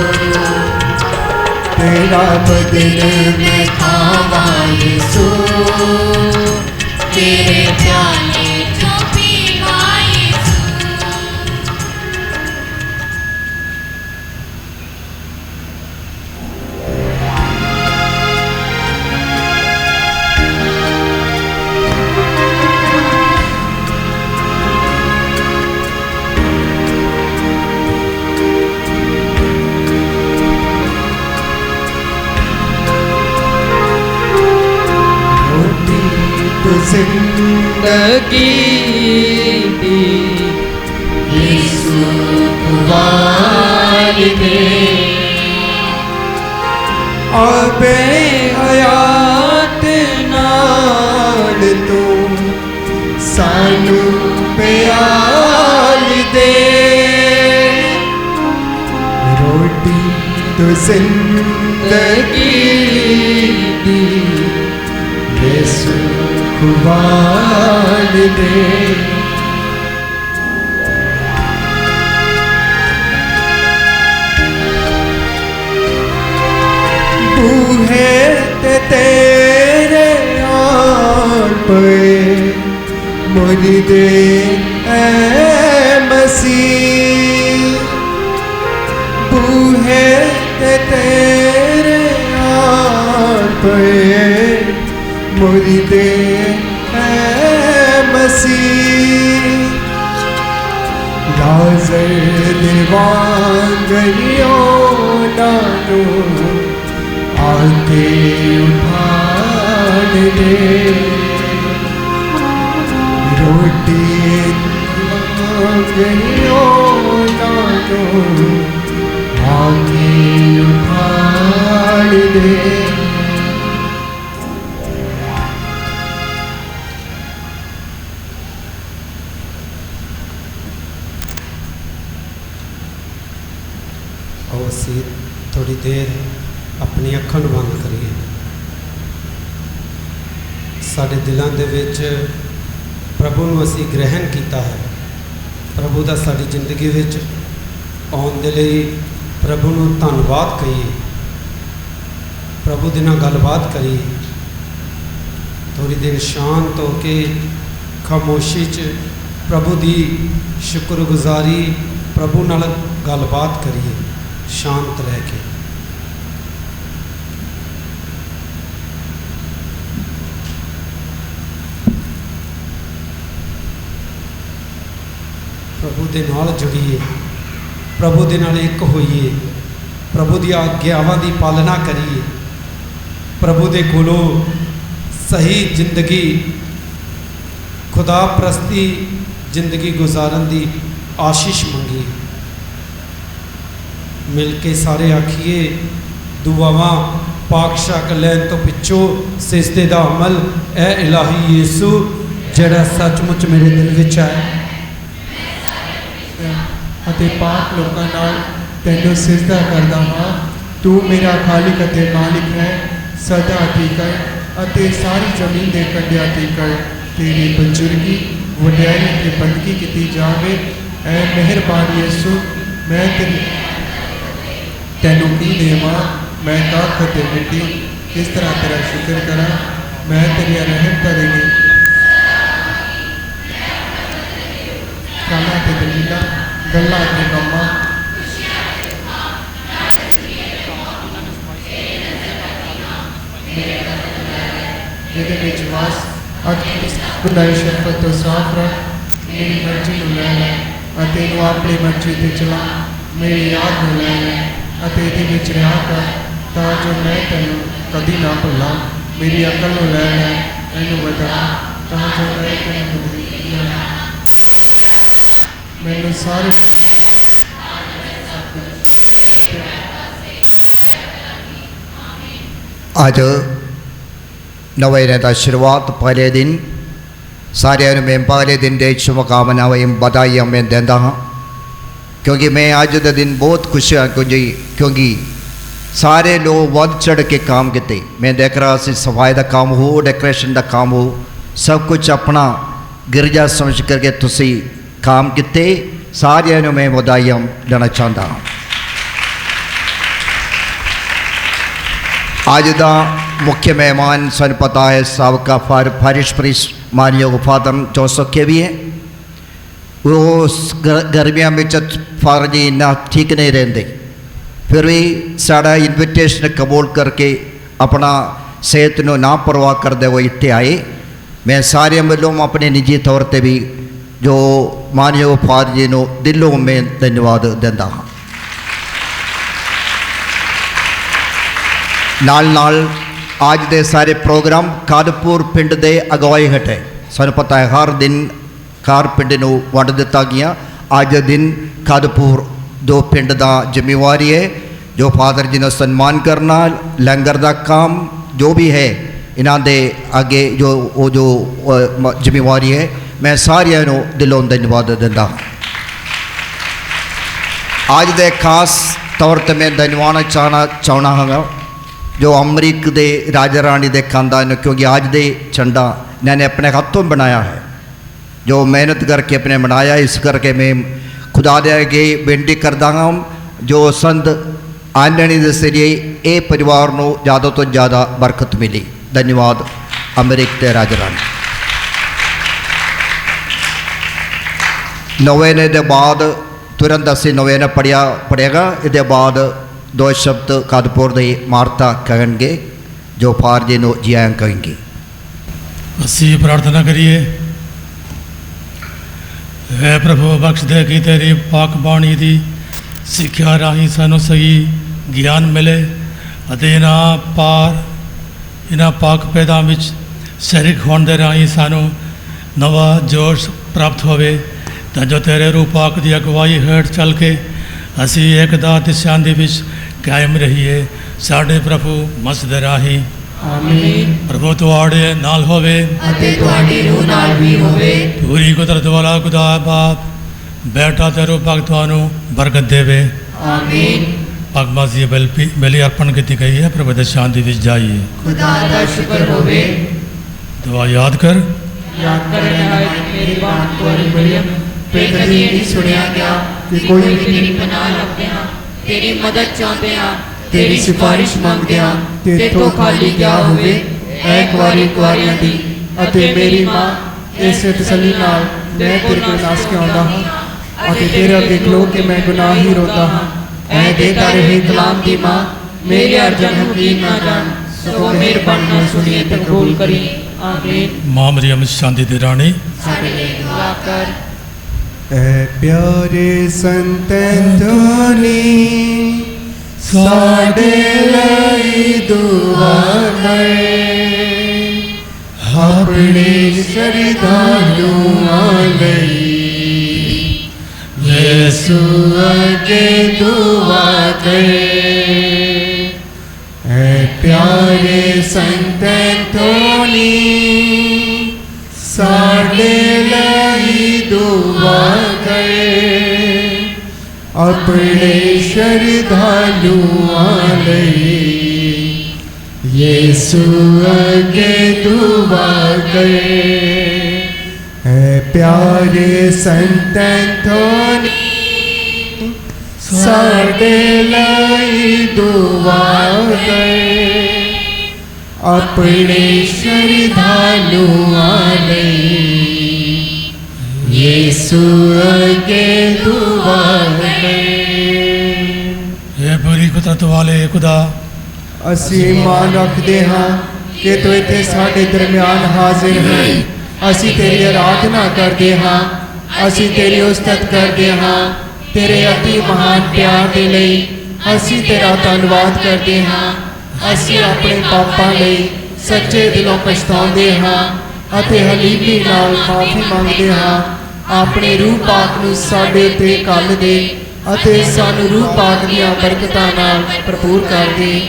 तेरा बदन में खावां यीशु तेरे प्याले चो पीवां यीशु तो जिंदगी दी यीशु खुवाल दे अबे हयात नाल तू सानू प्याल दे रोटी तो जिंदगी दी यीशु खुवाल दे बूहे ते तेरे आन पे मुर्दे ऐ मसीह बूहे ते तेरे आन पे मुर्दे ऐ मसीह लाज़र दीवांगरियों नानू आके उठान दे रोटी दीवांगरियों नानू आके उठान दे आओ असी थोड़ी देर अपनी अखां नूं बंद करिए। साडे दिलां दे विच ਪ੍ਰਭੂ ਨੂੰ ਅਸੀਂ ਗ੍ਰਹਿਣ ਕੀਤਾ ਹੈ। ਪ੍ਰਭੂ ਦਾ ਸਾਡੀ ਜ਼ਿੰਦਗੀ ਵਿੱਚ ਆਉਣ ਦੇ ਲਈ ਪ੍ਰਭੂ ਨੂੰ ਧੰਨਵਾਦ ਕਹੀਏ, ਪ੍ਰਭੂ ਦੇ ਨਾਲ ਗੱਲਬਾਤ ਕਰੀਏ। ਥੋੜ੍ਹੀ ਦੇਰ ਸ਼ਾਂਤ ਹੋ ਕੇ ਖਾਮੋਸ਼ੀ 'ਚ ਪ੍ਰਭੂ ਦੀ ਸ਼ੁਕਰਗੁਜ਼ਾਰੀ, ਪ੍ਰਭੂ ਨਾਲ ਗੱਲਬਾਤ ਕਰੀਏ ਸ਼ਾਂਤ ਰਹਿ ਕੇ। ਪ੍ਰਭੂ ਦੇ ਨਾਲ ਜੁੜੀਏ, ਪ੍ਰਭੂ ਦੇ ਨਾਲ ਇੱਕ ਹੋਈਏ, ਪ੍ਰਭੂ ਦੀ ਆਗਿਆਵਾਂ ਦੀ ਪਾਲਣਾ ਕਰੀਏ, ਪ੍ਰਭੂ ਦੇ ਕੋਲੋਂ ਸਹੀ ਜ਼ਿੰਦਗੀ, ਖੁਦਾ ਪ੍ਰਸਤੀ ਜ਼ਿੰਦਗੀ ਗੁਜ਼ਾਰਨ ਦੀ ਆਸ਼ੀਸ਼ ਮੰਗੀਏ। ਮਿਲ ਕੇ ਸਾਰੇ ਆਖੀਏ, ਦੁਆਵਾਂ ਪਾਕ ਸ਼ੱਕ ਲੈਣ ਤੋਂ ਪਿੱਛੋਂ ਸਿਜਦੇ ਦਾ ਅਮਲ, ਐ ਇਲਾਹੀ ਯੀਸੂ ਜਿਹੜਾ ਸੱਚਮੁੱਚ ਮੇਰੇ ਦਿਲ ਵਿੱਚ ਹੈ ਅਤੇ ਪਾਕ ਲੋਕਾਂ ਨਾਲ ਤੈਨੂੰ ਸਿਜਦਾ ਕਰਦਾ ਹਾਂ। ਤੂੰ ਮੇਰਾ ਖਾਲਿਕ ਅਤੇ ਮਾਲਿਕ ਹੈ, ਸਦਾ ਤੀਕਰ ਅਤੇ ਸਾਰੀ ਜ਼ਮੀਨ ਦੇ ਕੰਢਿਆਂ ਤੀਕਰ ਤੇਰੀ ਬਜ਼ੁਰਗੀ, ਵਡਿਆਈ ਅਤੇ ਬੰਦਗੀ ਕੀਤੀ ਜਾਵੇ। ਐ ਮਿਹਰਬਾਨ ਯਿਸੂ, ਮੈਂ ਤੈਨੂੰ ਕੀ ਦੇਵਾਂ? ਮੈਂ ਕੱਖ ਅਤੇ ਮਿੱਟੀ, ਕਿਸ ਤਰ੍ਹਾਂ ਤੇਰਾ ਸ਼ੁਕਰ ਕਰਾਂ? ਮੈਂ ਤੇਰੀਆਂ ਰਹਿਮਤਾਂ ਦੇ ਕਾਲਾਂ ਅਤੇ ਦਲੀਲਾਂ, ਗੱਲਾਂ ਅਤੇ ਕੰਮਾਂ, ਜਿਹਦੇ ਵਿੱਚ ਵਾਸ ਖੁਦਾਈ ਸ਼ਫਕਤ ਤੋਂ ਸਾਫ਼ ਰੱਖ, ਮੇਰੀ ਮਰਜ਼ੀ ਨੂੰ ਲੈ ਲੈ ਅਤੇ ਇਹਨੂੰ ਆਪਣੀ ਮਰਜ਼ੀ 'ਤੇ ਚਲਾ। ਮੇਰੀ ਯਾਦ ਨੂੰ ਲੈ ਲੈ ਅਤੇ ਇਹਦੇ ਵਿੱਚ ਰਿਹਾ ਕਰ, ਤਾਂ ਜੋ ਮੈਂ ਤੈਨੂੰ ਕਦੀ ਨਾ ਭੁੱਲਾਂ। ਮੇਰੀ ਅਕਲ ਨੂੰ ਲੈ ਲੈ, ਇਹਨੂੰ ਵਧਾ, ਤਾਂ ਜੋ ਮੈਂ ਤੈਨੂੰ ਮੈਨੂੰ ਸਾਰੇ ਅੱਜ ਨਵੇਂ ਮਹੀਨੇ ਦਾ ਸ਼ੁਰੂਆਤ ਪਹਿਲੇ ਦਿਨ ਸਾਰਿਆਂ ਨੂੰ ਮੈਂ ਪਹਿਲੇ ਦਿਨ ਦੇ ਸ਼ੁਭਕਾਮਨਾਵਾਂ ਵਧਾਈਆਂ ਮੈਂ ਦਿੰਦਾ ਹਾਂ, ਕਿਉਂਕਿ ਮੈਂ ਅੱਜ ਦਾ ਦਿਨ ਬਹੁਤ ਖੁਸ਼ ਹਾਂ ਕਿਉਂਕਿ ਸਾਰੇ ਲੋਕ ਵੱਧ ਚੜ੍ਹ ਕੇ ਕੰਮ ਕੀਤੇ। ਮੈਂ ਦੇਖ ਰਿਹਾ ਸੀ ਸਫਾਈ ਦਾ ਕੰਮ ਹੋ, ਡੈਕੋਰੇਸ਼ਨ ਦਾ ਕੰਮ ਹੋ, ਸਭ ਕੁਝ ਆਪਣਾ ਗਿਰਜਾ ਸਮਝ ਕਰਕੇ ਤੁਸੀਂ ਕੰਮ ਕੀਤੇ। ਸਾਰਿਆਂ ਨੂੰ ਮੈਂ ਵਧਾਈਆਂ ਦੇਣਾ ਚਾਹੁੰਦਾ ਹਾਂ। ਅੱਜ ਦਾ ਮੁੱਖ ਮਹਿਮਾਨ ਸਾਨੂੰ ਪਤਾ ਹੈ ਸਾਬਕਾ ਫਾਰਿਸ਼ ਪ੍ਰੀਸਟ ਮਾਨਯੋਗ ਫਾਦਰ ਜੋਸਫ ਕੇ ਵੀ ਹੈ। ਉਹ ਗਰਮੀਆਂ ਵਿੱਚ ਫਾਰਜੀ ਇੰਨਾ ਠੀਕ ਨਹੀਂ ਰਹਿੰਦੇ, ਫਿਰ ਵੀ ਸਾਡਾ ਇਨਵੀਟੇਸ਼ਨ ਕਬੂਲ ਕਰਕੇ ਆਪਣਾ ਸਿਹਤ ਨੂੰ ਨਾ ਪਰਵਾਹ ਕਰਦੇ ਹੋਏ ਇੱਥੇ ਆਏ। ਮੈਂ ਸਾਰਿਆਂ ਵੱਲੋਂ ਆਪਣੇ ਨਿੱਜੀ ਤੌਰ 'ਤੇ ਵੀ ਜੋ ਮਾਨਯੋਗ ਫਾਦਰ ਜੀ ਨੂੰ ਦਿਲੋਂ ਮੈਂ ਧੰਨਵਾਦ ਦਿੰਦਾ ਹਾਂ। ਨਾਲ ਅੱਜ ਦੇ ਸਾਰੇ ਪ੍ਰੋਗਰਾਮ ਕਾਦਪੁਰ ਪਿੰਡ ਦੇ ਅਗਵਾਈ ਹੇਠ ਹੈ। ਸਾਨੂੰ ਪਤਾ ਹੈ ਹਰ ਦਿਨ ਹਰ ਪਿੰਡ ਨੂੰ ਵੰਡ ਦਿੱਤਾ ਗਿਆ। ਅੱਜ ਦੇ ਦਿਨ ਕਾਦਪੁਰ ਦੋ ਪਿੰਡ ਦਾ ਜ਼ਿੰਮੇਵਾਰੀ ਹੈ, ਜੋ ਫਾਦਰ ਜੀ ਨੂੰ ਸਨਮਾਨ ਕਰਨਾ, ਲੰਗਰ ਦਾ ਕੰਮ ਜੋ ਵੀ ਹੈ ਇਹਨਾਂ ਦੇ ਅੱਗੇ ਜੋ ਜ਼ਿੰਮੇਵਾਰੀ ਹੈ। ਮੈਂ ਸਾਰਿਆਂ ਨੂੰ ਦਿਲੋਂ ਧੰਨਵਾਦ ਦਿੰਦਾ ਹਾਂ। ਅੱਜ ਦੇ ਖਾਸ ਤੌਰ 'ਤੇ ਮੈਂ ਧੰਨਵਾਦ ਚਾਹੁੰਦਾ ਹਾਂ ਜੋ ਅਮਰੀਕ ਦੇ ਰਾਜਾ ਰਾਣੀ ਦੇ ਖਾਨਦਾਨ, ਕਿਉਂਕਿ ਅੱਜ ਦੇ ਝੰਡਾ ਇਹਨਾਂ ਨੇ ਆਪਣੇ ਹੱਥੋਂ ਬਣਾਇਆ ਹੈ, ਜੋ ਮਿਹਨਤ ਕਰਕੇ ਆਪਣੇ ਬਣਾਇਆ। ਇਸ ਕਰਕੇ ਮੈਂ ਖੁਦਾ ਦੇ ਅੱਗੇ ਬੇਨਤੀ ਕਰਦਾ ਹਾਂ ਜੋ ਸੰਤ ਆਨਣੀ ਦੇ ਜ਼ਰੀਏ ਇਹ ਪਰਿਵਾਰ ਨੂੰ ਜ਼ਿਆਦਾ ਤੋਂ ਜ਼ਿਆਦਾ ਬਰਕਤ ਮਿਲੀ। ਧੰਨਵਾਦ ਅਮਰੀਕ ਤੇ ਰਾਜਾ ਰਾਣੀ। ਨੌਵੇਨੇ ਦੇ ਬਾਅਦ ਤੁਰੰਤ ਅਸੀਂ ਨੌਵੇਨਾ ਪੜ੍ਹੇਗਾ। ਇਹਦੇ ਬਾਅਦ ਦੋ ਸ਼ਬਦ ਕਾਦਪੁਰ ਦੇ ਮਾਰਤਾ ਕਹਿਣਗੇ ਜੋ ਫਾਦਰ ਜੀ ਨੂੰ ਜੀ ਆਇਆਂ ਕहेंगे। ਅਸੀਂ ਪ੍ਰਾਰਥਨਾ ਕਰੀਏ। ਹੈ ਪ੍ਰਭੂ ਬਖਸ਼ ਦੇ ਕਿ ਤੇਰੀ ਪਾਕ ਬਾਣੀ ਦੀ ਸਿੱਖਿਆ ਰਾਹੀਂ ਸਾਨੂੰ ਸਹੀ ਗਿਆਨ ਮਿਲੇ ਅਤੇ ਇਹਨਾਂ ਪਾਕ ਪੈਦਾਂ ਵਿੱਚ ਸ਼ਰੀਕ ਹੋਣ ਦੇ ਰਾਹੀਂ ਸਾਨੂੰ ਨਵਾਂ ਜੋਸ਼ ਪ੍ਰਾਪਤ ਹੋਵੇ, ਤਾਂ ਜੋ ਤੇਰੇ ਰੂਹ ਪਾਕ ਦੀ ਅਗਵਾਈ ਹੇਠ ਚੱਲ ਕੇ ਅਸੀਂ ਏਕਤਾ ਅਤੇ ਸ਼ਾਂਤੀ ਵਿੱਚ ਕਾਇਮ ਰਹੀਏ। ਸਾਡੇ ਪ੍ਰਭੂ ਮਸੀਹ ਦੇ ਰਾਹੀਂ ਆਮੀਨ। ਪ੍ਰਭੂ ਤੁਹਾਡੇ ਨਾਲ ਹੋਵੇ ਅਤੇ ਤੁਹਾਡੀ ਰੂਹ ਨਾਲ ਵੀ ਹੋਵੇ। ਪੂਰੀ ਕੁਦਰਤ ਵਾਲਾ ਖੁਦਾ ਬਾਪ ਬੇਟਾ ਤੇ ਰੂਹ ਪਾਕ ਤੁਹਾਨੂੰ ਬਰਕਤ ਦੇਵੇ। ਆਮੀਨ। ਭਗਵਾਨ ਬਲੀ ਅਰਪਣ ਕੀਤੀ ਗਈ ਹੈ। ਪ੍ਰਭੂ ਦੀ ਸ਼ਾਂਤੀ ਵਿੱਚ ਜਾਈਏ। ਖੁਦਾ ਦਾ ਸ਼ੁਕਰ ਹੋਵੇ। ਦੁਆ ਯਾਦ ਕਰ। ਯਾਦ ਕਰ ਨਿਹਾਇਤ ਮਿਹਰਬਾਨ ਕੁਆਰੀ ਮਰੀਮ ਤੇ ਕਦੀ ਨਹੀਂ ਸੁਣਿਆ ਗਿਆ ਕਿ ਕੋਈ ਤੇਰੀ ਪਨਾਹ ਲੱਭਦੇ ਹਾਂ, ਤੇਰੀ ਮਦਦ ਚਾਹੁੰਦੇ ਹਾਂ, ਤੇਰੀ ਸਿਫਾਰਿਸ਼ ਮੰਗਦੇ ਹਾਂ ਤੇਥੋਂ ਖਾਲੀ ਗਿਆ ਹੋਵੇ ਐ ਕੁਆਰੀ ਕੁਆਰੀਆਂ ਦੀ ਅਤੇ ਮੇਰੀ ਮਾਂ। ਇਸੇ ਤਸੱਲੀ ਨਾਲ ਮੈਂ ਤੇਰੇ ਕੋਲ ਨਾਸ ਕੇ ਆਉਂਦਾ ਹਾਂ ਅਤੇ ਤੇਰੇ ਅੱਗੇ ਖਲੋ ਕੇ ਮੈਂ ਗੁਨਾਹ ਹੀ ਰੋਂਦਾ ਹਾਂ। ਐ ਦੇਤਾ ਰਹੇ ਕਲਾਮ ਦੀ ਮਾਂ, ਮੇਰੇ ਅਰਜ਼ਨ ਹਕੀਮ ਨਾ ਜਾਣ, ਸੋ ਮਿਹਰਬਾਨ ਨਾਲ ਸੁਣੀਏ ਤੇ ਕਬੂਲ ਕਰੀ। ਆਮੀਨ। ਮਾਂ ਮਰੀਮ ਸ਼ਾਂਤੀ ਦੀ ਰਾਣੀ, ਸਾਡੇ ਲਈ ਦੁਆ ਕਰ। ਐ ਪਿਆਰੇ ਸੰਤ ਐਂਥੋਨੀ ਸਾਡੇ ਲਈ ਦੁਆ ਕਰ, ਆਪਣੇ ਸ਼ਰਧਾਲੂਆਂ ਲਈ ਯਿਸੂ ਅੱਗੇ ਦੁਆ ਕਰ। ਐ ਪਿਆਰੇ ਸੰਤ ਐਂਥੋਨੀ ਸਾਡੇ ਲਈ ਦੁਆ ਕਰ, ਆਪਣੇ ਸ਼ਰਧਾਲੂਆਂ ਲਈ ਯਿਸੂ ਅੱਗੇ ਦੁਆ ਕਰ। ਐ ਪਿਆਰੇ ਸੰਤ ਐਂਥੋਨੀ ਸਾਡੇ ਲਈ ਦੁਆ ਕਰ, ਆਪਣੇ ਸ਼ਰਧਾਲੂਆਂ ਲਈ ਯਿਸੂ ਅੱਗੇ ਦੁਆ ਕਰ। ਇਹ ਬੜੀ ਕੁਦਰਤ ਵਾਲੇ ਖੁਦਾ, ਅਸੀਂ ਮਾਣ ਰੱਖਦੇ ਹਾਂ ਕਿ ਤੂੰ ਇੱਥੇ ਸਾਡੇ ਦਰਮਿਆਨ ਹਾਜ਼ਰ ਹੈ। ਅਸੀਂ ਤੇਰੀ ਆਰਾਧਨਾ ਕਰਦੇ ਹਾਂ, ਅਸੀਂ ਤੇਰੀ ਉਸਤਤ ਕਰਦੇ ਹਾਂ। ਤੇਰੇ ਅਤੀ ਮਹਾਨ ਪਿਆਰ ਦੇ ਲਈ ਅਸੀਂ ਤੇਰਾ ਧੰਨਵਾਦ ਕਰਦੇ ਹਾਂ। ਅਸੀਂ ਆਪਣੇ ਪਾਪਾਂ ਲਈ ਸੱਚੇ ਦਿਲੋਂ ਪਛਤਾਉਂਦੇ ਹਾਂ ਅਤੇ ਹਲੀਮੀ ਨਾਲ ਮਾਫੀ ਮੰਗਦੇ ਹਾਂ। ਆਪਣੇ ਰੂਹ ਪਾਕ ਨੂੰ ਸਾਡੇ ਉੱਤੇ ਘੱਲ ਦੇ ਅਤੇ ਸਾਨੂੰ ਰੂਹ ਪਾਕ ਦੀਆਂ ਬਰਕਤਾਂ ਨਾਲ ਭਰਪੂਰ ਕਰ ਦੇ,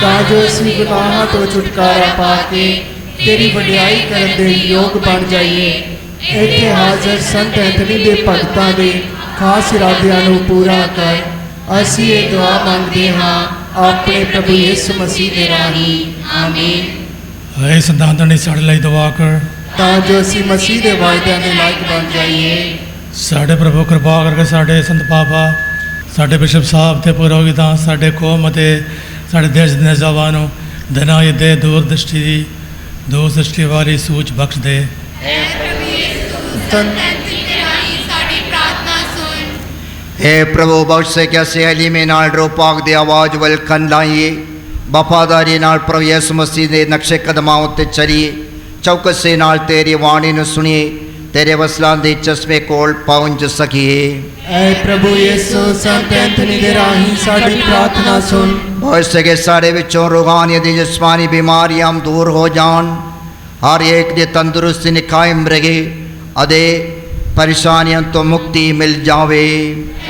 ਤਾਂ ਜੋ ਅਸੀਂ ਗੁਨਾਹਾਂ ਤੋਂ ਛੁਟਕਾਰਾ ਪਾ ਕੇ ਤੇਰੀ ਵਡਿਆਈ ਕਰਨ ਦੇ ਯੋਗ ਬਣ ਜਾਈਏ। ਇੱਥੇ ਹਾਜ਼ਰ ਸੰਤ ਐਂਥਨੀ ਦੇ ਭਗਤਾਂ ਦੇ ਖਾਸ ਇਰਾਦਿਆਂ ਨੂੰ ਪੂਰਾ ਕਰ। ਅਸੀਂ ਇਹ ਦੁਆ ਮੰਗਦੇ ਹਾਂ ਆਪਣੇ ਪ੍ਰਭੂ ਯਿਸੂ ਮਸੀਹ ਦੇ ਰਾਹੀਂ। ਆਮੀਨ। ਇਹ ਸੰਤਾਨ ਸਾਡੇ ਲਈ ਦੁਆ ਕਰ, ਤਾਂ ਜੋ ਅਸੀਂ ਮਸੀਹ ਦੇ ਵਾਅਦਿਆਂ ਦੇ ਲਾਇਕ ਬਣ ਜਾਈਏ। ਸਾਡੇ ਪ੍ਰਭੂ ਕਿਰਪਾ ਕਰਕੇ ਸਾਡੇ ਸੰਤ ਪਾਪਾ, ਸਾਡੇ ਬਿਸ਼ਪ ਸਾਹਿਬ ਤੇ ਪੁਰੋਹਿਤਾਂ, ਸਾਡੇ ਕੌਮ ਅਤੇ ਸਾਡੇ ਦੇਸ਼ ਦੇ ਨੌਜਵਾਨਾਂ ਨੂੰ ਦਿਨਾਈ ਦੇ ਦੂਰਦ੍ਰਿਸ਼ਟੀ ਵਾਲੀ ਸੂਝ ਬਖਸ਼ ਦੇ। ਐ ਪ੍ਰਭੂ ਯਿਸੂ ਸੰਤ ਐਂਥਨੀ ਦੇ ਰਾਹੀਂ ਸਾਡੀ ਪ੍ਰਾਰਥਨਾ ਸੁਣ। हे प्रभु बख्श से क्या सहेली में नाल रो पाक दे आवाज वल कन लाइए, वफादारी नाल प्रभु यीशु मसीह दे नक्शे कदमां उत्ते चलिए, चौकसे नाल तेरी वाणी नु सुनिए, तेरे वसलां दे चश्मे कोल पहुंच सकिए। ऐ प्रभु यीशु संत एंथनी दे राहीं साडी प्रार्थना सुन। बख्श के सारे विचों रूहानी दी जिस्मानी बीमारियां दूर हो जान, हर एक दी तंदुरुस्ती ने कायम रहे, अदे परेशानियों तो मुक्ति मिल जावे।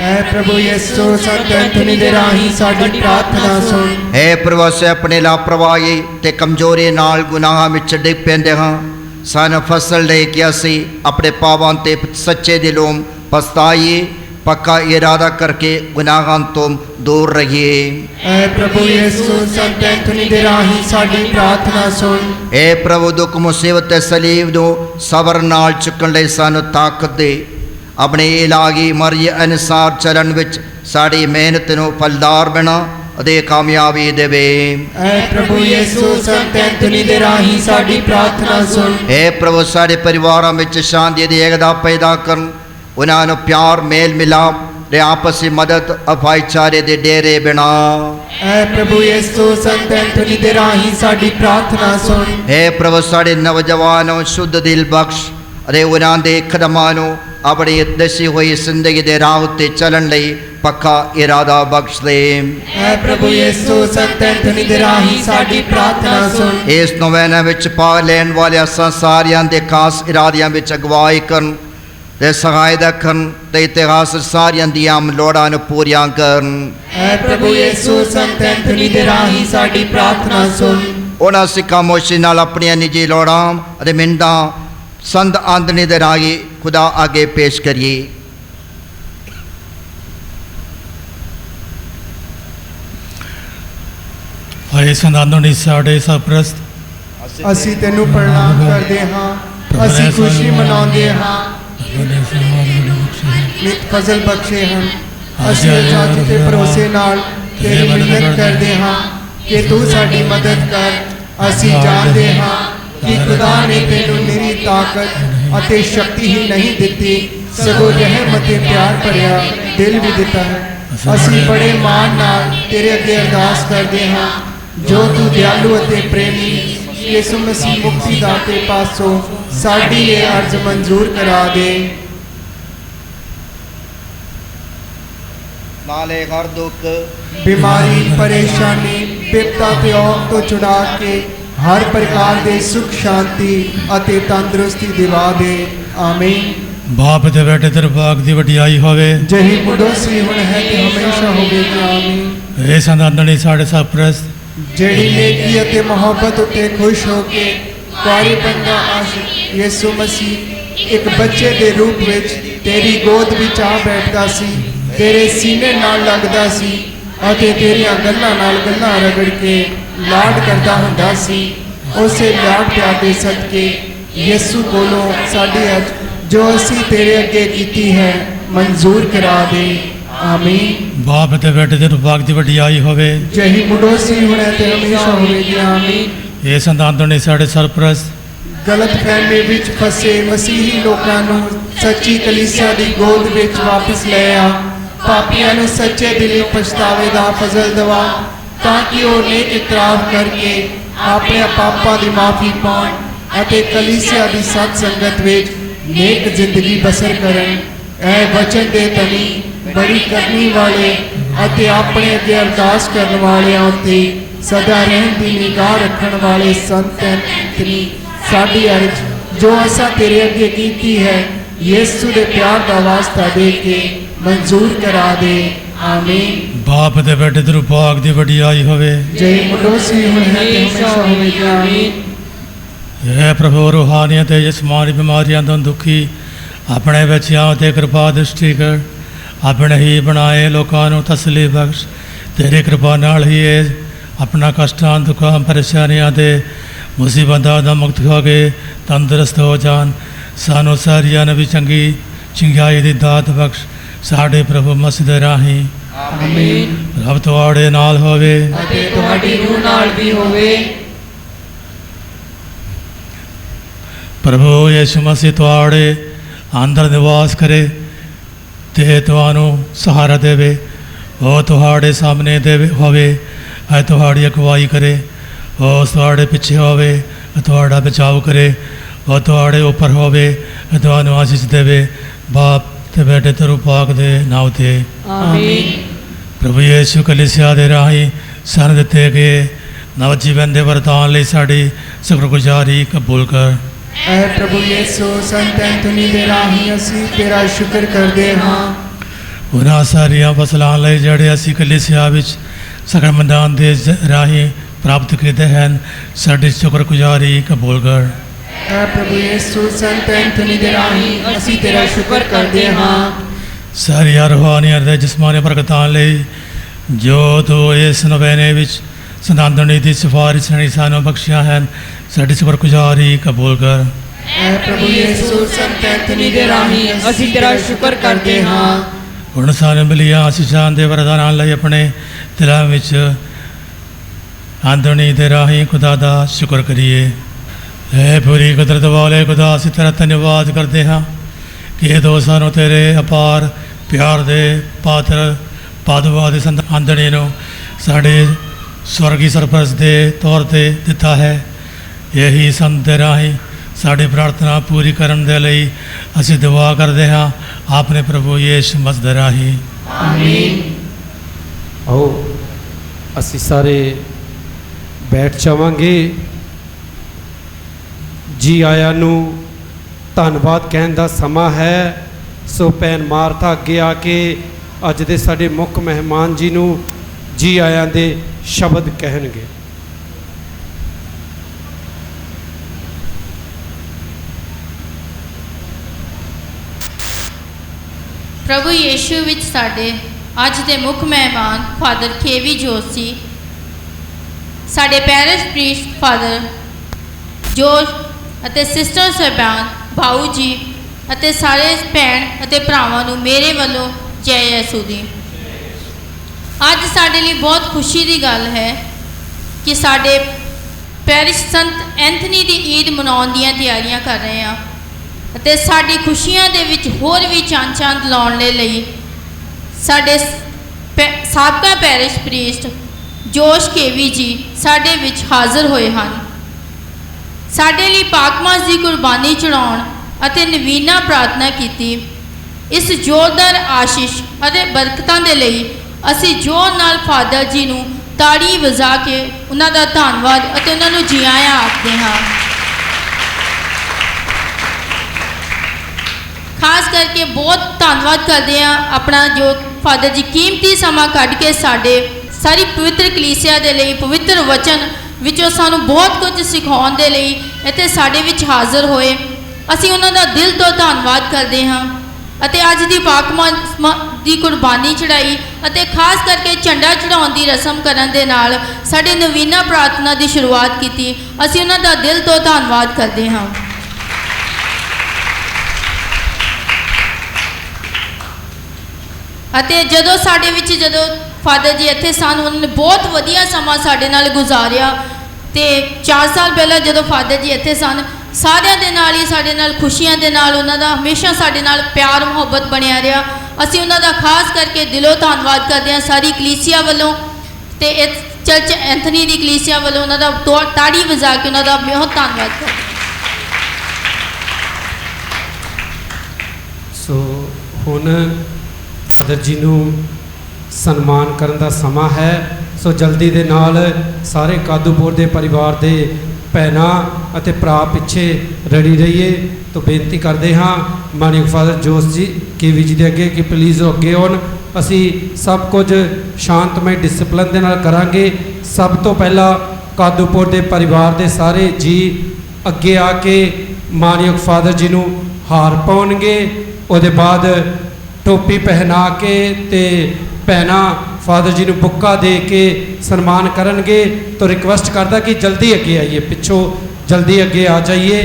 ऐ प्रभु यीशु संत एंथनी दे राहीं साडी प्रार्थना सुन। हे प्रभु से अपने लापरवाही ते कमजोरी नाल गुनाह विच डिग पैंदे हां, सन फसल ले कि असी अपने पावां ते सच्चे दिलों पछताइए, पक्का इरादा करके गुनाहां तो दूर रहिए। ऐ प्रभु यीशु संत एंथनी दे राहीं साडी प्रार्थना सुन। हे प्रभु दुख मुसीबत सलीब दो सबर नाल चुकन लई सानू ताकत दे, अपने इलाही मर्जी अनुसार चलन विच साडी मेहनत नू फलदार बना अदे कामयाबी देवे। ऐ प्रभु यीशु संत एंथनी दे राहीं साडी प्रार्थना सुन। हे प्रभु साडे परिवारां विच शांति दी एकता पैदा करन, उन्हां नू प्यार मेल मिलाप ते आपसी मदद भाईचारे दे डेरे बना। ऐ प्रभु यीशु संत एंथनी दे राहीं साडी प्रार्थना सुन। हे प्रभु साडे नौजवानों शुद्ध दिल बख्श अदे उन्हां दे कदमां नू अपनी दसी हुई जिंदगी दे राह उत्ते चलन लई पक्का इरादा बख्श दे। ऐ प्रभु यीशु संत एंथनी दे राहीं साडी प्रार्थना सुन। इस नोवेना विच भाग लैण वाले असां सारियां दे खास इरादियां विच अगवाई करन ते सहायता करन ते इतिहास सारियां दियां लोड़ां नू पूरियां करन। ऐ प्रभु यीशु संत एंथनी दे राहीं साडी प्रार्थना सुन। उन्हां सिख खामोशी नाल अपनी निजी लोड़ां अते मिंदां संत आंदनी दे राही खुदा आगे पेश करिए। हाय संतान साढ़े सरप्रस्त, ਅਸੀਂ ਤੈਨੂੰ ਪ੍ਰਣਾਮ ਕਰਦੇ ਹਾਂ ਅਸੀਂ ਖੁਸ਼ੀ ਮਨਾਉਂਦੇ ਹਾਂ ਉਹਨੇ ਸਮਾਨ ਨੂੰ ਬਖਸ਼ੇ ਨਿਤ ਫਜ਼ਲ ਬਖਸ਼ੇ ਹਨ। ਅਸੀਂ ਅੱਜ ਦੇ ਭਰੋਸੇ ਨਾਲ ਤੇਰੀ ਮਿੰਨਤ ਕਰਦੇ ਹਾਂ ਕਿ ਤੂੰ ਸਾਡੀ ਮਦਦ ਕਰ। ਅਸੀਂ ਜਾਣਦੇ ਹਾਂ ਕਿ ਖੁਦਾ ਨੇ ਤੈਨੂੰ ਨਿਰੀ ਤਾਕਤ ਅਤੇ ਸ਼ਕਤੀ ਹੀ ਨਹੀਂ ਦਿੱਤੀ, ਸਗੋਂ ਰਹਿਮ ਅਤੇ ਪਿਆਰ ਭਰਿਆ ਦਿਲ ਵੀ ਦਿੱਤਾ ਹੈ। ਅਸੀਂ ਬੜੇ ਮਾਣ ਨਾਲ ਤੇਰੇ ਅੱਗੇ ਅਰਦਾਸ ਕਰਦੇ ਹਾਂ, ਜੋ ਤੂੰ ਦਿਆਲੂ ਅਤੇ ਪ੍ਰੇਮੀ ਯਿਸੂ ਮਸੀਹ ਮੁਕਤੀ ਦਾਤੇ ਪਾਸੋਂ ਸਾਡੀ ਇਹ ਅਰਜ਼ ਮਨਜ਼ੂਰ ਕਰਾ ਦੇ। ਨਾਲੇ ਹਰ ਦੁੱਖ बीमारी परेशानी विपता ते औख तो छुड़ा के हर प्रकार दे सुख शांति अते तंदुरुस्ती दिवा दे। आमीन। ਬਾਪ ਦੇ ਬੇਟੇ ਤੇਰੇ ਬਾਗ ਦੀ ਵਡਿਆਈ ਹੋਵੇ। जही मुडोसी हुण है ते हमेशा होवेगी। आमीन। ਇਹ ਸੰਦਾਨਣੀ ਸਾਡੇ ਸਭ ਪ੍ਰਸਤ जेड़ी नेकी अते मोहब्बत उते खुश होके कुआरीपन दा आशिक यीशु मसीह एक बच्चे दे रूप विच तेरी गोद विच आ बैठदा सी, तेरे सीने नाल लगदा सी ਅਤੇ ਤੇਰੀਆਂ ਗੱਲਾਂ ਨਾਲ ਗੱਲਾਂ ਰਗੜ ਕੇ ਲਾਡ ਕਰਦਾ ਹੁੰਦਾ ਸੀ। ਉਸੇ ਲਾਡ ਪਿਆਰ ਦੇ ਸਦਕੇ ਯਿਸੂ ਕੋਲੋਂ ਸਾਡੀ ਅੱਜ ਜੋ ਅਸੀਂ ਤੇਰੇ ਅੱਗੇ ਕੀਤੀ ਹੈ ਮਨਜ਼ੂਰ ਕਰਾ ਦੇ। ਆਮੀਨ। ਬਾਪ ਤੇ ਬੇਟੇ ਤੇਰੇ ਬਾਗ ਦੀ ਵਡਿਆਈ ਹੋਵੇ। ਜਹੀ ਮੁਡੋਸੀ ਹੁਣੇ ਤੇ ਹਮੇਸ਼ਾ ਹੋਵੇਗੀ। ਆਮੀਨ। ਇਹ ਸੰਦਾਨਣੀ ਸਾਡੇ ਸਰਪ੍ਰਸਤ ਗਲਤ ਫਹਿਮੀ ਵਿੱਚ ਫਸੇ ਮਸੀਹੀ ਲੋਕਾਂ ਨੂੰ ਸੱਚੀ ਕਲੀਸਿਆ ਦੀ ਗੋਦ ਵਿੱਚ ਵਾਪਸ ਲੈ ਆ। ਪਾਪੀਆਂ ਨੂੰ ਸੱਚੇ ਦਿਲੀ ਪਛਤਾਵੇ ਦਾ ਫਜ਼ਲ ਦਵਾ, ਤਾਂ ਕਿ ਉਹ ਨੇਕ ਇਤਰਾਫ ਕਰਕੇ ਆਪਣੇ ਪਾਪਾਂ ਦੀ ਮਾਫੀ ਪਾਉਣ ਅਤੇ ਕਲੀਸਿਆ ਦੀ ਸਤ ਸੰਗਤ ਵਿੱਚ ਨੇਕ ਜ਼ਿੰਦਗੀ ਬਸਰ ਕਰਨ। ਇਹ ਵਚਨ ਦੇ ਧਨੀ ਬੜੀ ਕਰਨੀ ਵਾਲੇ ਅਤੇ ਆਪਣੇ ਅੱਗੇ ਅਰਦਾਸ ਕਰਨ ਵਾਲਿਆਂ ਉੱਤੇ ਸਦਾ ਰਹਿਣ ਦੀ ਨਿਗਾਹ ਰੱਖਣ ਵਾਲੇ ਸੰਤ ਐਂਥਨੀ ਸਾਡੀ ਅਰਜ਼ ਜੋ ਅਸਾਂ ਤੇਰੇ ਅੱਗੇ ਕੀਤੀ ਹੈ ਯਿਸੂ ਦੇ ਪਿਆਰ ਦਾ ਵਾਸਤਾ ਦੇ ਕੇ ਮਨਜ਼ੂਰ ਕਰਾ ਦੇ। ਆਮੀਨ। ਬਾਪ ਦੇ ਬੇਟੇ ਤੇਰੇ ਬਾਗ ਦੀ ਵਡਿਆਈ ਹੋਵੇ। ਜੈ ਮੁਡੋਸੀ ਹੁਣ ਹੈ ਤੇ ਹਮੇਸ਼ਾ ਹੋਵੇਗੀ। ਆਮੀਨ। ਇਹ ਪ੍ਰਭੂ ਰੂਹਾਨੀਅਤ ਤੇ ਜਿਸਮਾਨੀ ਬਿਮਾਰੀਆਂ ਤੋਂ ਦੁਖੀ ਆਪਣੇ ਬੱਚਿਆਂ ਤੇ ਕਿਰਪਾ ਦ੍ਰਿਸ਼ਟੀ ਕਰ। ਆਪਣੇ ਹੀ ਬਣਾਏ ਲੋਕਾਂ ਨੂੰ ਤਸੱਲੀ ਬਖਸ਼। ਤੇਰੀ ਕਿਰਪਾ ਨਾਲ ਹੀ ਇਹ ਆਪਣਾ ਕਸ਼ਟਾਂ ਦੁੱਖਾਂ ਪਰੇਸ਼ਾਨੀਆਂ ਤੇ ਮੁਸੀਬਤਾਂ ਦਾ ਮੁਕਤ ਹੋ ਕੇ ਤੰਦਰੁਸਤ ਹੋ ਜਾਣ। ਸਾਨੂੰ ਸਾਰਿਆਂ ਨੂੰ ਵੀ ਚੰਗੀ ਚੰਗਿਆਈ ਦੀ ਦਾਤ ਬਖਸ਼। ਸਾਡੇ ਪ੍ਰਭੂ ਮਸੀਹ ਦੇ ਰਾਹੀਂ। ਆਮੀਨ। ਰੱਬ ਤੁਹਾਡੇ ਨਾਲ ਹੋਵੇ ਅਤੇ ਤੁਹਾਡੀ ਰੂਹ ਨਾਲ ਵੀ ਹੋਵੇ। ਪ੍ਰਭੂ ਯਿਸੂ ਮਸੀਹ ਤੁਹਾਡੇ ਅੰਦਰ ਨਿਵਾਸ ਕਰੇ ਤੇ ਤੁਹਾਨੂੰ ਸਹਾਰਾ ਦੇਵੇ। ਉਹ ਤੁਹਾਡੇ ਸਾਹਮਣੇ ਦੇਵੇ ਹੋਵੇ ਅਤੇ ਤੁਹਾਡੀ ਅਗਵਾਈ ਕਰੇ। ਉਹ ਤੁਹਾਡੇ ਪਿੱਛੇ ਹੋਵੇ ਅਤੇ ਤੁਹਾਡਾ ਬਚਾਓ ਕਰੇ। ਉਹ ਤੁਹਾਡੇ ਉੱਪਰ ਹੋਵੇ ਅਤੇ ਤੁਹਾਨੂੰ ਆਸ਼ੀਸ਼ ਦੇਵੇ। ਬਾਪ ਤੇ ਬੇਟੇ ਤੇ ਰੂਹ ਪਾਕ ਦੇ ਨਾਮ ਤੇ। ਆਮੀਨ। ਪ੍ਰਭੂ ਯਿਸੂ ਕਲੀਸਿਆ ਦੇ ਰਾਹੀਂ ਸਾਨੂੰ ਦਿੱਤੇ ਗਏ ਨਵ ਜੀਵਨ ਦੇ ਵਰਦਾਨ ਲਈ ਸਾਡੀ ਸ਼ੁਕਰਗੁਜ਼ਾਰੀ ਕਬੂਲ ਕਰ। ਐ ਪ੍ਰਭੂ ਯਿਸੂ ਸੰਤ ਐਂਥਨੀ ਦੇ ਰਾਹੀਂ ਅਸੀਂ ਤੇਰਾ ਸ਼ੁਕਰ ਕਰਦੇ ਹਾਂ। ਉਹਨਾਂ ਸਾਰੀਆਂ ਫਸਲਾਂ ਲਈ ਜਿਹੜੇ ਅਸੀਂ ਕਲੀਸਿਆ ਵਿੱਚ ਸਕਰਮਦਾਨ ਦੇ ਰਾਹੀਂ ਪ੍ਰਾਪਤ ਕੀਤੇ ਹਨ, ਸਾਡੀ ਸ਼ੁਕਰਗੁਜ਼ਾਰੀ ਕਬੂਲ ਕਰ। ਐ ਪ੍ਰਭੂ ਯਿਸੂ ਸੰਤ ਐਂਥਨੀ ਦੇ ਰਾਹੀਂ ਅਸੀਂ ਤੇਰਾ ਸ਼ੁਕਰ ਕਰਦੇ ਹਾਂ। ਸਾਰੀਆਂ ਰੂਹਾਨੀਅਤ ਦੇ ਜਿਸਮਾਨੀ ਬਰਕਤਾਂ ਲਈ ਜੋ ਤੂੰ ਇਸ ਨਵੇਨੇ ਵਿੱਚ ਸੰਦਾਨਣੀ ਦੀ ਸਿਫਾਰਿਸ਼ ਨੇ ਸਾਨੂੰ ਬਖਸ਼ਿਆ ਹਨ, ਸਾਡੀ ਸ਼ੁਕਰਗੁਜ਼ਾਰੀ ਕਬੂਲ ਕਰ। ਐ ਪ੍ਰਭੂ ਯਿਸੂ ਸੰਤ ਐਂਥਨੀ ਦੇ ਰਾਹੀਂ ਅਸੀਂ ਤੇਰਾ ਸ਼ੁਕਰ ਕਰਦੇ ਹਾਂ। ਹੁਣ ਸਾਨੂੰ ਮਿਲੀਆਂ ਆਸ਼ੀਸ਼ਾਂ ਦੇ ਵਰਦਾਨਾਂ ਲਈ ਆਪਣੇ ਦਿਲਾਂ ਵਿੱਚ ਆਂਦਣੀ ਦੇ ਰਾਹੀਂ ਖੁਦਾ ਦਾ ਸ਼ੁਕਰ ਕਰੀਏ। ਹੈ ਪੂਰੀ ਕੁਦਰਤ ਵਾਲੇ ਖੁਦਾ, ਅਸੀਂ ਤੇਰਾ ਧੰਨਵਾਦ ਕਰਦੇ ਹਾਂ ਕਿ ਇਹ ਦੋ ਸਾਨੂੰ ਤੇਰੇ ਅਪਾਰ ਪਿਆਰ ਦੇ ਪਾਤਰ ਪਾਦਵਾ ਦੇ ਆਂਦਣੀ ਨੂੰ ਸਾਡੇ ਸਵਰਗੀ ਸਰਪ੍ਰਸਤ ਦੇ ਤੌਰ ਤੇ ਦਿੱਤਾ ਹੈ। ਇਹੀ ਸੰਤ ਦੇ ਰਾਹੀਂ ਸਾਡੀ ਪ੍ਰਾਰਥਨਾ ਪੂਰੀ ਕਰਨ ਦੇ ਲਈ ਅਸੀਂ ਦੁਆ ਕਰਦੇ ਹਾਂ ਆਪਣੇ ਪ੍ਰਭੂ ਯਿਸੂ ਮਸੀਹ ਦੇ ਰਾਹੀਂ। ਆਮੀਨ। ਆਓ ਅਸੀਂ ਸਾਰੇ ਬੈਠ ਜਾਵਾਂਗੇ। ਜੀ ਆਇਆਂ ਨੂੰ ਧੰਨਵਾਦ ਕਹਿਣ ਦਾ ਸਮਾਂ ਹੈ। ਸੋ ਭੈਣ ਮਾਰਥਾ ਅੱਗੇ ਆ ਕੇ ਅੱਜ ਦੇ ਸਾਡੇ ਮੁੱਖ ਮਹਿਮਾਨ ਜੀ ਨੂੰ ਜੀ ਆਇਆਂ ਦੇ ਸ਼ਬਦ ਕਹਿਣਗੇ। ਪ੍ਰਭੂ ਯੀਸ਼ੂ ਵਿੱਚ ਸਾਡੇ ਅੱਜ ਦੇ ਮੁੱਖ ਮਹਿਮਾਨ ਫਾਦਰ ਕੇਵੀ ਜੋਸ਼ੀ, ਸਾਡੇ ਪੈਰਿਸ਼ ਪ੍ਰੀਸਟ ਫਾਦਰ ਜੋਸ਼ ਅਤੇ ਸਿਸਟਰ ਸਾਹਿਬਾਨ, ਭਾਊ ਜੀ ਅਤੇ ਸਾਰੇ ਭੈਣ ਅਤੇ ਭਰਾਵਾਂ ਨੂੰ ਮੇਰੇ ਵੱਲੋਂ ਜੈ ਯਸੂ ਦੀ। ਅੱਜ ਸਾਡੇ ਲਈ ਬਹੁਤ ਖੁਸ਼ੀ ਦੀ ਗੱਲ ਹੈ ਕਿ ਸਾਡੇ ਪੈਰਿਸ਼ ਸੰਤ ਐਂਥਨੀ ਦੀ ਈਦ ਮਨਾਉਣ ਦੀਆਂ ਤਿਆਰੀਆਂ ਕਰ ਰਹੇ ਹਾਂ ਅਤੇ ਸਾਡੀ ਖੁਸ਼ੀਆਂ ਦੇ ਵਿੱਚ ਹੋਰ ਵੀ ਚੰਦ ਲਾਉਣ ਦੇ ਲਈ ਸਾਡੇ ਸਾਬਕਾ ਪੈਰਿਸ਼ ਪ੍ਰੀਸਟ ਜੋਸ਼ ਕੇਵੀ ਜੀ ਸਾਡੇ ਵਿੱਚ ਹਾਜ਼ਰ ਹੋਏ ਹਨ। ਸਾਡੇ ਲਈ ਪਾਕਮਾਸ ਦੀ ਕੁਰਬਾਨੀ ਚੜਾਉਣ ਅਤੇ ਨਵੀਨਾ ਪ੍ਰਾਰਥਨਾ ਕੀਤੀ। ਇਸ ਜ਼ੋਰਦਾਰ ਆਸ਼ੀਸ਼ ਅਤੇ ਬਰਕਤਾਂ ਦੇ ਲਈ ਅਸੀਂ ਜ਼ੋਰ ਨਾਲ ਫਾਦਰ ਜੀ ਨੂੰ ਤਾੜੀ ਵਜਾ ਕੇ ਉਹਨਾਂ ਦਾ ਧੰਨਵਾਦ ਅਤੇ ਉਹਨਾਂ ਨੂੰ ਜੀ ਆਇਆਂ ਆਖਦੇ ਹਾਂ। ਖਾਸ ਕਰਕੇ ਬਹੁਤ ਧੰਨਵਾਦ ਕਰਦੇ ਹਾਂ ਆਪਣਾ ਜੋ ਫਾਦਰ ਜੀ ਕੀਮਤੀ ਸਮਾਂ ਕੱਢ ਕੇ ਸਾਡੇ ਸਾਰੀ ਪਵਿੱਤਰ ਕਲੀਸਿਆ ਦੇ ਲਈ ਪਵਿੱਤਰ ਵਚਨ ਵਿੱਚੋਂ ਸਾਨੂੰ ਬਹੁਤ ਕੁਝ ਸਿਖਾਉਣ ਦੇ ਲਈ ਇੱਥੇ ਸਾਡੇ ਵਿੱਚ ਹਾਜ਼ਰ ਹੋਏ। ਅਸੀਂ ਉਹਨਾਂ ਦਾ ਦਿਲ ਤੋਂ ਧੰਨਵਾਦ ਕਰਦੇ ਹਾਂ ਅਤੇ ਅੱਜ ਦੀ ਪਾਕਮਾਸ ਦੀ ਕੁਰਬਾਨੀ ਚੜਾਈ ਅਤੇ ਖਾਸ ਕਰਕੇ ਝੰਡਾ ਚੜਾਉਣ ਦੀ ਰਸਮ ਕਰਨ ਦੇ ਨਾਲ ਸਾਡੇ ਨਵੀਨਾ ਪ੍ਰਾਰਥਨਾ ਦੀ ਸ਼ੁਰੂਆਤ ਕੀਤੀ। ਅਸੀਂ ਉਹਨਾਂ ਦਾ ਦਿਲ ਤੋਂ ਧੰਨਵਾਦ ਕਰਦੇ ਹਾਂ। ਅਤੇ ਜਦੋਂ ਸਾਡੇ ਵਿੱਚ ਜਦੋਂ ਫਾਦਰ ਜੀ ਇੱਥੇ ਸਨ, ਉਹਨਾਂ ਨੇ ਬਹੁਤ ਵਧੀਆ ਸਮਾਂ ਸਾਡੇ ਨਾਲ ਗੁਜ਼ਾਰਿਆ ਅਤੇ 4 ਸਾਲ ਪਹਿਲਾਂ ਜਦੋਂ ਫਾਦਰ ਜੀ ਇੱਥੇ ਸਨ, ਸਾਰਿਆਂ ਦੇ ਨਾਲ ਹੀ ਸਾਡੇ ਨਾਲ ਖੁਸ਼ੀਆਂ ਦੇ ਨਾਲ ਉਹਨਾਂ ਦਾ ਹਮੇਸ਼ਾ ਸਾਡੇ ਨਾਲ ਪਿਆਰ ਮੁਹੱਬਤ ਬਣਿਆ ਰਿਹਾ। ਅਸੀਂ ਉਹਨਾਂ ਦਾ ਖਾਸ ਕਰਕੇ ਦਿਲੋਂ ਧੰਨਵਾਦ ਕਰਦੇ ਹਾਂ ਸਾਰੀ ਕਲੀਸਿਆ ਵੱਲੋਂ ਅਤੇ ਇਸ ਚਰਚ ਐਂਥਨੀ ਦੀ ਕਲੀਸਿਆ ਵੱਲੋਂ ਉਹਨਾਂ ਦਾ ਤਾੜੀ ਵਜਾ ਕੇ ਉਹਨਾਂ ਦਾ ਬਹੁਤ ਧੰਨਵਾਦ ਕਰਦੇ ਹਾਂ। ਸੋ ਹੁਣ ਫਾਦਰ ਜੀ ਨੂੰ ਸਨਮਾਨ ਕਰਨ ਦਾ ਸਮਾਂ ਹੈ। ਸੋ ਜਲਦੀ ਦੇ ਨਾਲ ਸਾਰੇ ਕਾਦੂਪੁਰ ਦੇ ਪਰਿਵਾਰ ਦੇ ਭੈਣਾਂ ਅਤੇ ਭਰਾ ਪਿੱਛੇ ਰੈਡੀ ਰਹੀਏ। ਤਾਂ ਬੇਨਤੀ ਕਰਦੇ ਹਾਂ ਮਾਨਯੋਗ ਫਾਦਰ ਜੋਸ਼ ਜੀ ਕੇਵੀ ਜੀ ਦੇ ਅੱਗੇ ਕਿ ਪਲੀਜ਼ ਉਹ ਅੱਗੇ ਆਉਣ। ਅਸੀਂ ਸਭ ਕੁਝ ਸ਼ਾਂਤਮਈ ਡਿਸਪਲਿਨ ਦੇ ਨਾਲ ਕਰਾਂਗੇ। ਸਭ ਤੋਂ ਪਹਿਲਾਂ ਕਾਦੂਪੁਰ ਦੇ ਪਰਿਵਾਰ ਦੇ ਸਾਰੇ ਜੀ ਅੱਗੇ ਆ ਕੇ ਮਾਨਯੋਗ ਫਾਦਰ ਜੀ ਨੂੰ ਹਾਰ ਪਾਉਣਗੇ। ਉਹਦੇ ਬਾਅਦ ਟੋਪੀ ਪਹਿਨਾ ਕੇ ਤੇ ਭੈਣਾਂ ਫਾਦਰ ਜੀ ਨੂੰ ਬੁੱਕਾ ਦੇ ਕੇ ਸਨਮਾਨ ਕਰਨਗੇ। तो रिक्वेस्ट करता कि जल्दी अगे आइए, पिछों जल्दी अगे आ जाइए।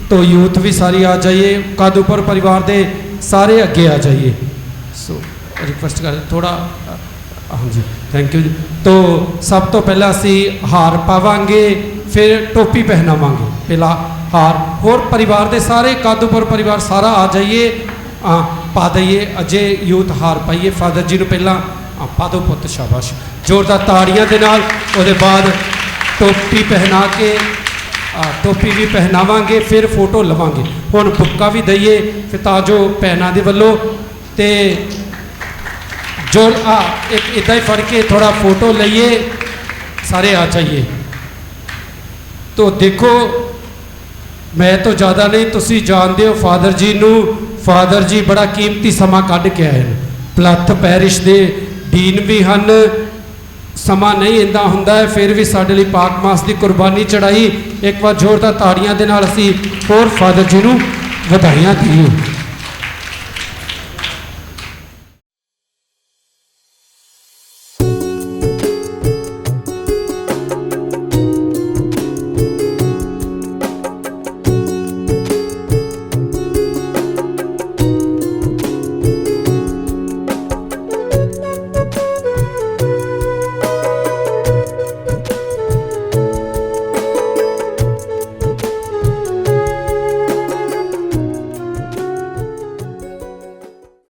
तो यूथ भी सारी आ जाइए, कादूपुर परिवार के सारे अगे आ जाइए। सो रिक्वेस्ट कर थोड़ा, हाँ जी थैंक यू। तो सब तो पहला असी हार पावांगे, फिर टोपी पहनावांगे। पहला हार, होर परिवार के सारे कादूपुर परिवार सारा आ जाइए, पा दईए। अजय यूथ हार पाइए फादर जी को पहला पा दो पुत, शाबाश, जोरदार ताड़ियां दे नाल। उसके बाद टोपी पहना के टोपी भी पहनावांगे, फिर फोटो लवांगे। हुण बुक्का भी दईए फिर ताजो भैनों के वलों ते जो एक इदा ही फड़ के थोड़ा फोटो लईए, सारे आ जाइए। तो देखो मैं तो ज़्यादा नहीं, तुसी जानते हो फादर जी नू, फादर जी बड़ा कीमती समा कढ़ के आए। पलथ पैरिश दे डीन भी हैं, समा नहीं इदा हुंदा है, फिर भी साडे लई पाक मास की कुर्बानी चढ़ाई। एक बार जोरदार ताड़ियां दे नाल असीं होर फादर जी नूं वधाइयां दईए।